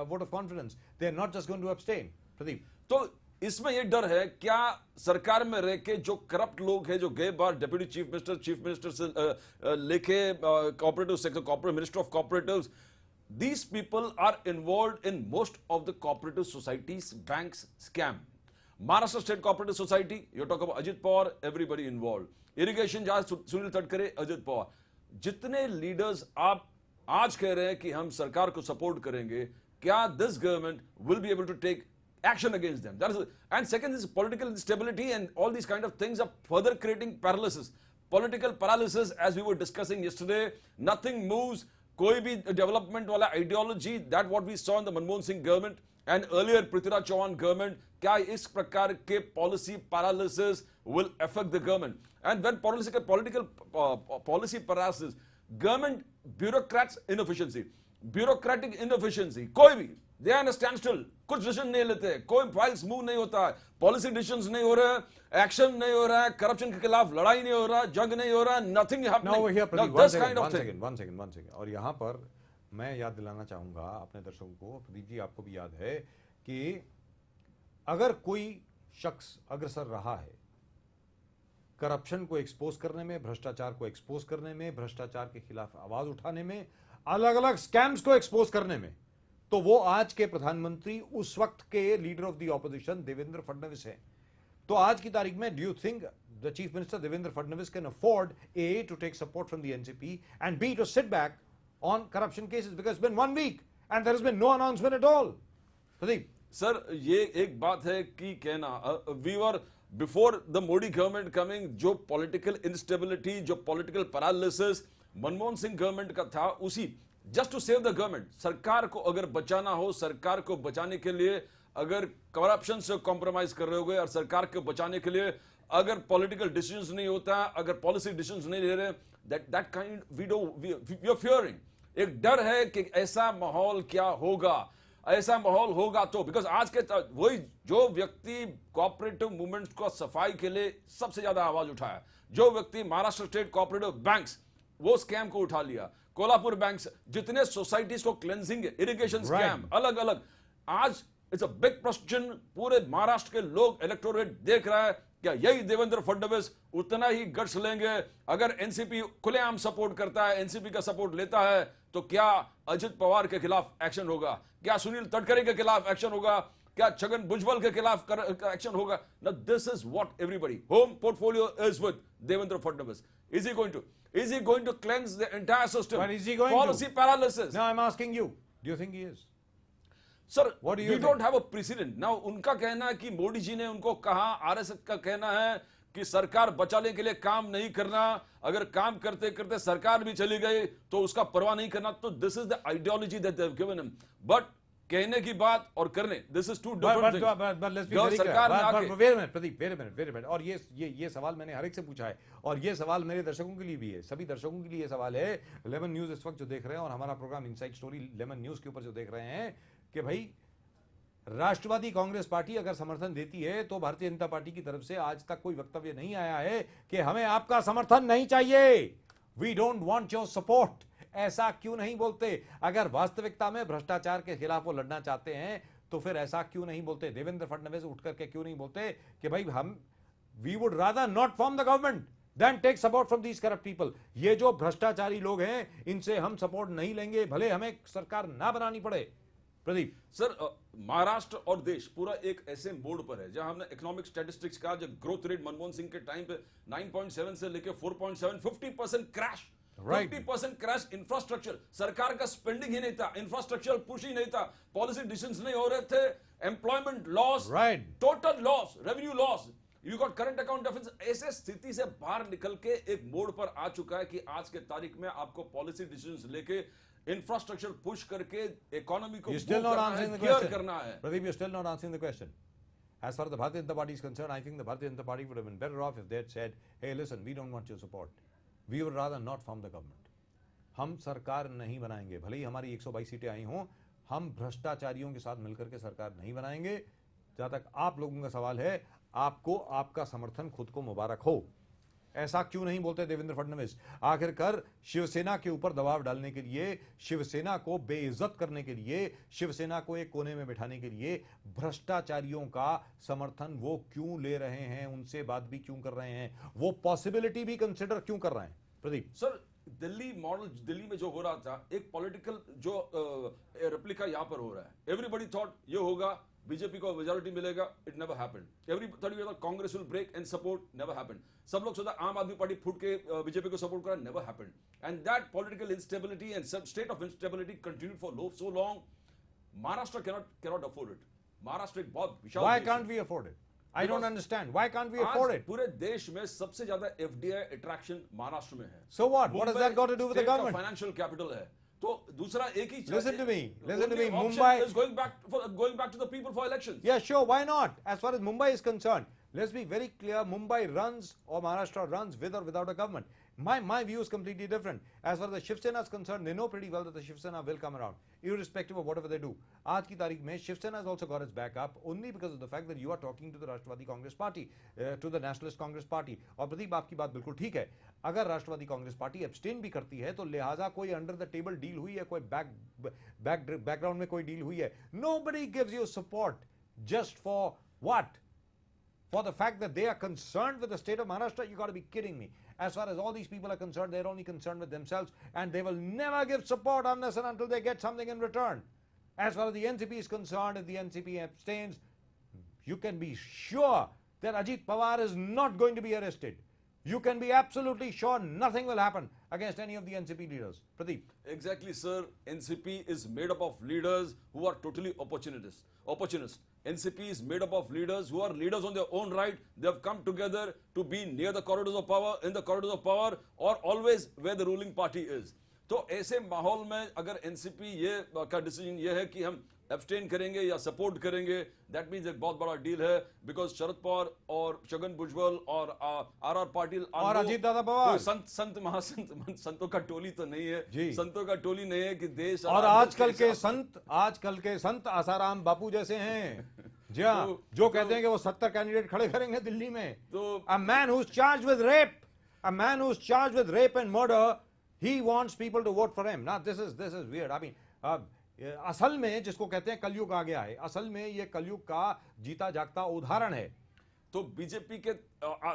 S2: vote of confidence. They're not just going to abstain. Pradeep.
S8: तो इसमें ये डर है क्या सरकार में रह के जो करप्ट लोग हैं, जो गए बार डिप्टी चीफ मिनिस्टर से लेके cooperative sector, corporate minister of corporatives, these people are involved in most of the cooperative societies banks scam. Maharashtra State Cooperative Society, you talk about Ajit Pawar, everybody involved. Irrigation जहां सुनील तटकरे, अजित पवार, जितने leaders आप आज कह रहे हैं कि हम सरकार को सपोर्ट करेंगे, क्या this government will be able to take action against them? That is, and second is political instability, and all these kind of things are further creating paralysis, political paralysis. As we were discussing yesterday, nothing moves, कोई भी development वाला ideology, that what we saw in the Manmohan Singh government and earlier Prithviraj Chauhan government, क्या इस प्रकार के policy paralysis will affect the government? And when political policy paralysis, government bureaucrats inefficiency, bureaucratic inefficiency, कोई भी they are in a standstill, कुछ decision नहीं लेते, कोई फाइल्स मूव नहीं होता है, पॉलिसी डिसीजंस नहीं हो रहे, एक्शन नहीं हो रहा है, करप्शन के खिलाफ लड़ाई नहीं हो रहा, जंग नहीं हो रहा, नथिंग हैपनिंग.
S2: One second. और यहाँ पर मैं याद दिलाना चाहूंगा अपने दर्शकों को, प्रदीप जी आपको भी याद है कि अगर कोई शख्स अग्रसर रहा है करप्शन को एक्सपोज करने में, भ्रष्टाचार को एक्सपोज करने में, भ्रष्टाचार के खिलाफ आवाज उठाने में, अलग अलग स्कैम्स को एक्सपोज करने में, तो वो आज के प्रधानमंत्री, उस वक्त के leader of the opposition Devendra Fadnavis हैं. तो आज की तारीख में, do you think the chief minister Devendra Fadnavis can afford A to take support from the NCP and B to sit back on corruption cases, because it's been 1 week and there has been no announcement at all? Pradeep
S8: sir, ये एक बात है कि कहना we were before the Modi government coming, जो political instability, जो political paralysis Manmohan Singh government का था, उसी just to save the government, सरकार को अगर बचाना हो, सरकार को बचाने के लिए अगर करप्शन से कॉम्प्रोमाइज कर रहे हो गए और सरकार को बचाने के लिए अगर पॉलिटिकल डिसीजंस नहीं होता, अगर पॉलिसी डिसीजंस नहीं ले रहे, that kind we are fearing, एक डर है कि ऐसा माहौल क्या होगा, ऐसा माहौल होगा तो, बिकॉज आज के वही जो व्यक्ति कोऑपरेटिव मूवमेंट को सफाई के लिए सबसे ज्यादा आवाज उठाया, जो व्यक्ति महाराष्ट्र स्टेट कोऑपरेटिव बैंक्स, वो स्कैम को उठा लिया, कोल्हापुर बैंक्स, जितने सोसाइटीज को क्लेंजिंग, इरिगेशन स्कैम, अलग अलग, आज इट्स अ बिग क्वेश्चन, पूरे महाराष्ट्र के लोग, इलेक्टोरेट देख रहा है, क्या यही देवेंद्र फडणवीस उतना ही गट्स लेंगे? अगर एनसीपी खुलेआम सपोर्ट करता है, एनसीपी का सपोर्ट लेता है, तो क्या अजित पवार के खिलाफ एक्शन होगा? क्या सुनील तटकरे के खिलाफ एक्शन होगा? क्या छगन भुजबल के खिलाफ एक्शन होगा? Now this is what everybody, home portfolio is with Devendra Fadnavis. Is he going to cleanse the entire system?
S2: But is he going
S8: Policy paralysis.
S2: Now I'm asking you, do you think he is?
S8: Sir,
S2: what do you
S8: we
S2: think?
S8: don't have a precedent. Now उनका कहना है कि मोदी जी ने उनको कहा, RSS का कहना है कि सरकार बचाने के लिए काम नहीं करना, अगर काम करते करते सरकार भी चली गई तो उसका परवाह नहीं करना. तो this is the ideology that they have given him. But कहने की बात और करने, this is two different things. सरकार में आके
S2: प्रदीप, और ये सवाल मैंने हर एक से पूछा है, और ये सवाल मेरे दर्शकों के लिए भी है, सभी दर्शकों के लिए ये सवाल है, लेमन न्यूज इस वक्त जो देख रहे हैं और हमारा programme inside story Lemon News के ऊपर जो देख रहे हैं, कि भाई राष्ट्रवादी कांग्रेस पार्टी अगर समर्थन देती है तो भारतीय जनता पार्टी की तरफ से आज तक कोई वक्तव्य नहीं आया है कि हमें आपका समर्थन नहीं चाहिए, we don't want your support. ऐसा क्यों नहीं बोलते? अगर वास्तविकता में भ्रष्टाचार के खिलाफ वो लड़ना चाहते हैं तो फिर ऐसा क्यों नहीं बोलते? देवेंद्र फडणवीस उठ करके क्यों नहीं बोलते कि भाई हम we would rather not form the government than take support from these corrupt people. ये जो भ्रष्टाचारी लोग हैं इनसे हम सपोर्ट नहीं लेंगे, भले हमें सरकार ना बनानी पड़े। प्रदीप
S8: सर, महाराष्ट्र और देश पूरा एक ऐसे मोड़ पर है जहां हमने इकोनॉमिक स्टैटिस्टिक्स का जो ग्रोथ रेट मनमोहन सिंह के टाइम पे 9.7 से लेके 4.7, 50% क्रैश, 50% क्रैश। इंफ्रास्ट्रक्चर, सरकार का स्पेंडिंग ही नहीं था, इंफ्रास्ट्रक्चर पुश ही नहीं था, पॉलिसी डिसीजंस नहीं हो रहे थे, employment loss, total loss, revenue loss, you got current account deficit. ऐसे स्थिति से बाहर निकल के एक मोड़ पर आ चुका है कि आज के तारीख में आपको पॉलिसी डिसीजंस लेके इंफ्रास्ट्रक्चर पुश करके इकोनॉमी को करना है।
S2: Pradeep, you're still not answering the question. As far as the Bharatiya Janata Party is concerned, I think the Bharatiya Janata Party would have been better off if they had said, hey, listen, we don't want your support. We would rather not form the government. हम सरकार नहीं बनाएंगे, भले ही हमारी 122 सीटें आई हों, हम भ्रष्टाचारियों के साथ मिलकर के सरकार नहीं बनाएंगे। जहां तक आप लोगों का सवाल है, आपको आपका समर्थन खुद को मुबारक हो। ऐसा क्यों नहीं बोलते देवेंद्र फडणवीस? आखिरकार शिवसेना के ऊपर दबाव डालने के लिए, शिवसेना को बेइज्जत करने के लिए, शिवसेना को एक कोने में बिठाने के लिए भ्रष्टाचारियों का समर्थन वो क्यों ले रहे हैं? उनसे बात भी क्यों कर रहे हैं? वो पॉसिबिलिटी भी कंसिडर क्यों कर रहे हैं? प्रदीप
S8: सर, दिल्ली मॉडल, दिल्ली में जो हो रहा था, एक पॉलिटिकल जो रेप्लिका यहां पर हो रहा है। एवरीबॉडी थॉट ये होगा, बीजेपी को मेजॉरिटी मिलेगा, it never happened. Everybody thought Congress will break and support, never happened. सब लोग सोचा आम आदमी पार्टी फूट के बीजेपी को सपोर्ट करा, never happened. And that political instability and state of instability continued for so long. Maharashtra cannot afford it. Maharashtra एक बहुत विशाल,
S2: why can't we afford it? I don't understand. Why can't we afford it?
S8: पूरे देश में सबसे ज्यादा FDI attraction Maharashtra में है।
S2: So what? What does that got to do with the government?
S8: Financial capital है। तो दूसरा एक ही
S2: Listen to me. Mumbai
S8: is going back to the people for elections.
S2: Yeah, sure. Why not? As far as Mumbai is concerned, let's be very clear. Mumbai runs, or Maharashtra runs, with or without a government. My view is completely different. As far as the Shiv Sena is concerned, they know pretty well that the Shiv Sena will come around, irrespective of whatever they do. आज की तारीख में Shiv Sena has also got its back up only because of the fact that you are talking to the Rashtrwadi Congress Party, to the Nationalist Congress Party. और प्रदीप, आपकी बात बिल्कुल ठीक है। अगर राष्ट्रवादी कांग्रेस पार्टी एब्सटेन भी करती है तो लिहाजा कोई अंडर द टेबल डील हुई है, कोई बैकग्राउंड में कोई डील हुई है। Nobody gives you support just for what? For the fact that they are concerned with the state of Maharashtra? You got to be kidding me. As far as all these people are concerned, they're only concerned with themselves, and they will never give support unless and until they get something in return. As far as the NCP is concerned, if the NCP abstains, you can be sure that Ajit Pawar is not going to be arrested. You can be absolutely sure nothing will happen against any of the NCP leaders. Pradeep.
S8: Exactly, sir. NCP is made up of leaders who are totally opportunists. NCP is made up of leaders who are leaders on their own right. They have come together to be near the corridors of power, in the corridors of power, or always where the ruling party is. तो ऐसे माहौल में अगर NCP ये का decision ये है कि हम एब्सटेन करेंगे या सपोर्ट करेंगे, दैट मींस एक बहुत बड़ा डील है, बिकॉज शरद पवार और छगन भुजबल और आर पाटिल
S2: और अजीत दादा पवार
S8: संत महासंत संतों का टोली तो नहीं है, संतों का टोली नहीं है कि देश
S2: और आजकल के संत आसाराम बापू जैसे हैं जी हाँ, जो कहते हैं कि वो 70 कैंडिडेट खड़े करेंगे दिल्ली में। तो a man who is charged with rape and murder, he wants people to vote for him. Now this is weird. I mean, असल में जिसको कहते हैं कलयुग आ गया है, असल में ये कलयुग का जीता जागता उदाहरण है।
S8: तो बीजेपी के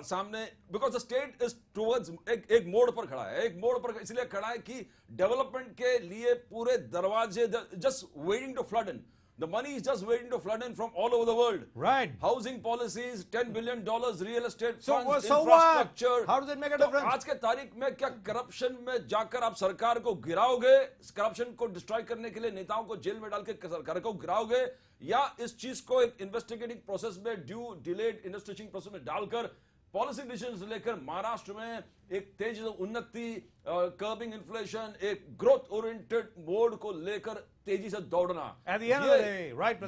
S8: सामने because the state is towards एक मोड़ पर खड़ा है, एक मोड़ पर इसलिए खड़ा है कि डेवलपमेंट के लिए पूरे दरवाजे just waiting to flood in. The money is just waiting to flood in from all over the world.
S2: Right.
S8: Housing policies, $10 billion, real estate funds,
S2: infrastructure. What? How does it make a difference?
S8: आज के तारीख में क्या corruption में जाकर आप सरकार को गिराओगे, करप्शन को डिस्ट्रॉय करने के लिए नेताओं को जेल में डाल के सरकार को गिराओगे, या इस चीज को एक इन्वेस्टिगेटिंग प्रोसेस में ड्यू डिलेड इन्वेस्टिगेटिंग प्रोसेस में डालकर पॉलिसी डिसीजन लेकर महाराष्ट्र में एक तेज उन्नति, कर्बिंग इन्फ्लेशन, एक ग्रोथ ओरिएंटेड मोड को लेकर तेजी से दौड़ना, एम्प्लॉयमेंट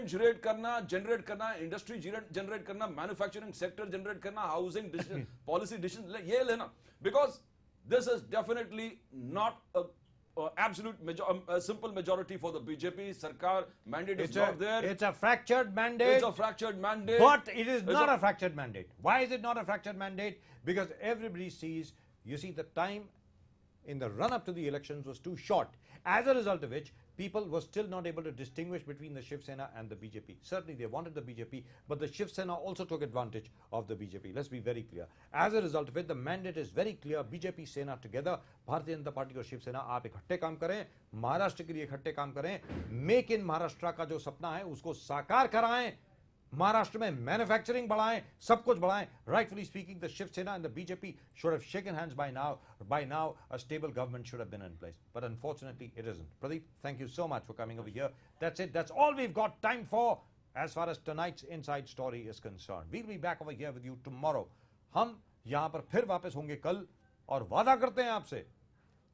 S8: जनरेट करना, इंडस्ट्री जनरेट करना, मैन्युफैक्चरिंग सेक्टर जनरेट करना, हाउसिंग पॉलिसी डिसीजन ये लेना, because this is definitely not absolute simple majority for the BJP. Sarkar mandate is not there.
S9: It's a fractured mandate.
S8: It's a fractured mandate.
S9: But it is not a fractured mandate. Why is it not a fractured mandate? Because everybody sees, you see, the time in the run-up to the elections was too short. As a result of which, people were still not able to distinguish between the Shiv Sena and the BJP. Certainly, they wanted the BJP, but the Shiv Sena also took advantage of the BJP. Let's be very clear. As a result of it, the mandate is very clear. BJP Sena together, Bharatiya Janata Party और शिव सेना आप इकट्ठे काम करें, महाराष्ट्र के लिए इकट्ठे काम करें, मेक इन महाराष्ट्र का जो सपना है उसको साकार कराएं, महाराष्ट्र में मैन्युफैक्चरिंग बढ़ाएं, सब कुछ बढ़ाएं. Rightfully speaking, the Shiv Sena and the BJP should have shaken hands by now. By now, a stable government should have been in place. But unfortunately, it isn't. Pradeep, thank you so much for coming over here. That's it. That's all we've got time for as far as tonight's Inside Story is concerned. We'll be back over here with you tomorrow. हम यहाँ पर फिर वापस होंगे कल और वादा करते हैं आपसे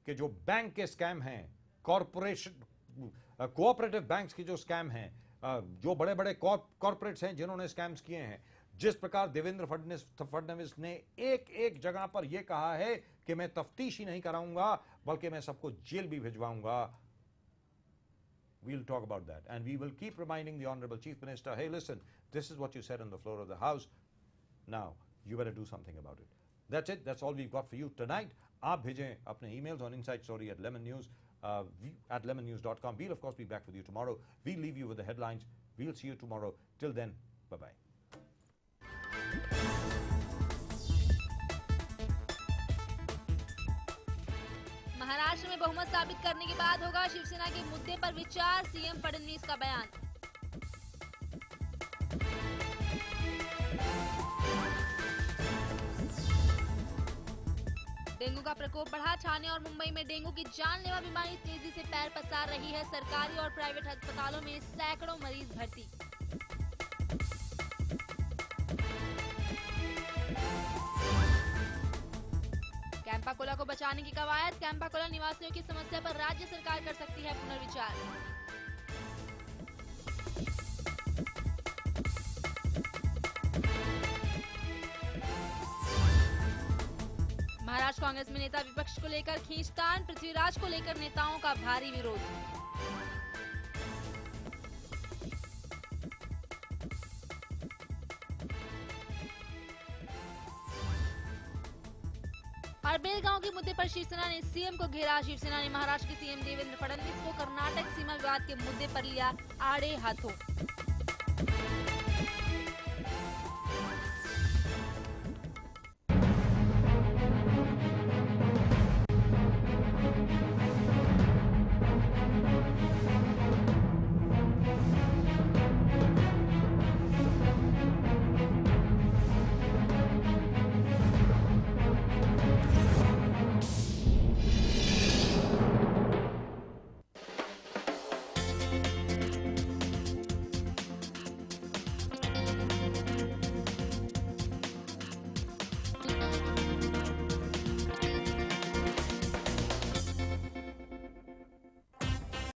S9: कि जो बैंक के स्कैम हैं, कोऑपरेटिव बैंक्स के जो स्कैम हैं, जो बड़े बड़े कॉर्पोरेट्स हैं जिन्होंने स्कैम्स किए हैं, जिस प्रकार देवेंद्र फडणवीस ने एक एक जगह पर यह कहा है कि मैं तफ्तीश ही नहीं कराऊंगा बल्कि मैं सबको जेल भी भिजवाऊंगा. We'll talk about that and we will keep reminding the Honorable Chief Minister, hey listen, this is what you said on the floor of the House. Now you better do something about it. That's it. That's all we've got for you tonight. आप भेजें अपने emails on Inside Story at Lemon News. At lemonnews.com. We'll of course be back with you tomorrow. We'll leave you with the headlines. We'll see you tomorrow. Till then, bye-bye.
S3: Maharashtra में बहुमत साबित करने के बाद होगा शिवसेना के मुद्दे पर विचार, सीएम फडणवीस का बयान. डेंगू का प्रकोप बढ़ा, ठाणे और मुंबई में डेंगू की जानलेवा बीमारी तेजी से पैर पसार रही है. सरकारी और प्राइवेट अस्पतालों में सैकड़ों मरीज भर्ती. कैंपाकोला को बचाने की कवायद, कैंपाकोला निवासियों की समस्या पर राज्य सरकार कर सकती है पुनर्विचार. महाराष्ट्र कांग्रेस में नेता विपक्ष को लेकर खींचतान, पृथ्वीराज को लेकर नेताओं का भारी विरोध. और बेलगांव के मुद्दे पर शिवसेना ने सीएम को घेरा. शिवसेना ने महाराष्ट्र के सीएम देवेंद्र फडणवीस को कर्नाटक सीमा विवाद के मुद्दे पर लिया आड़े हाथों.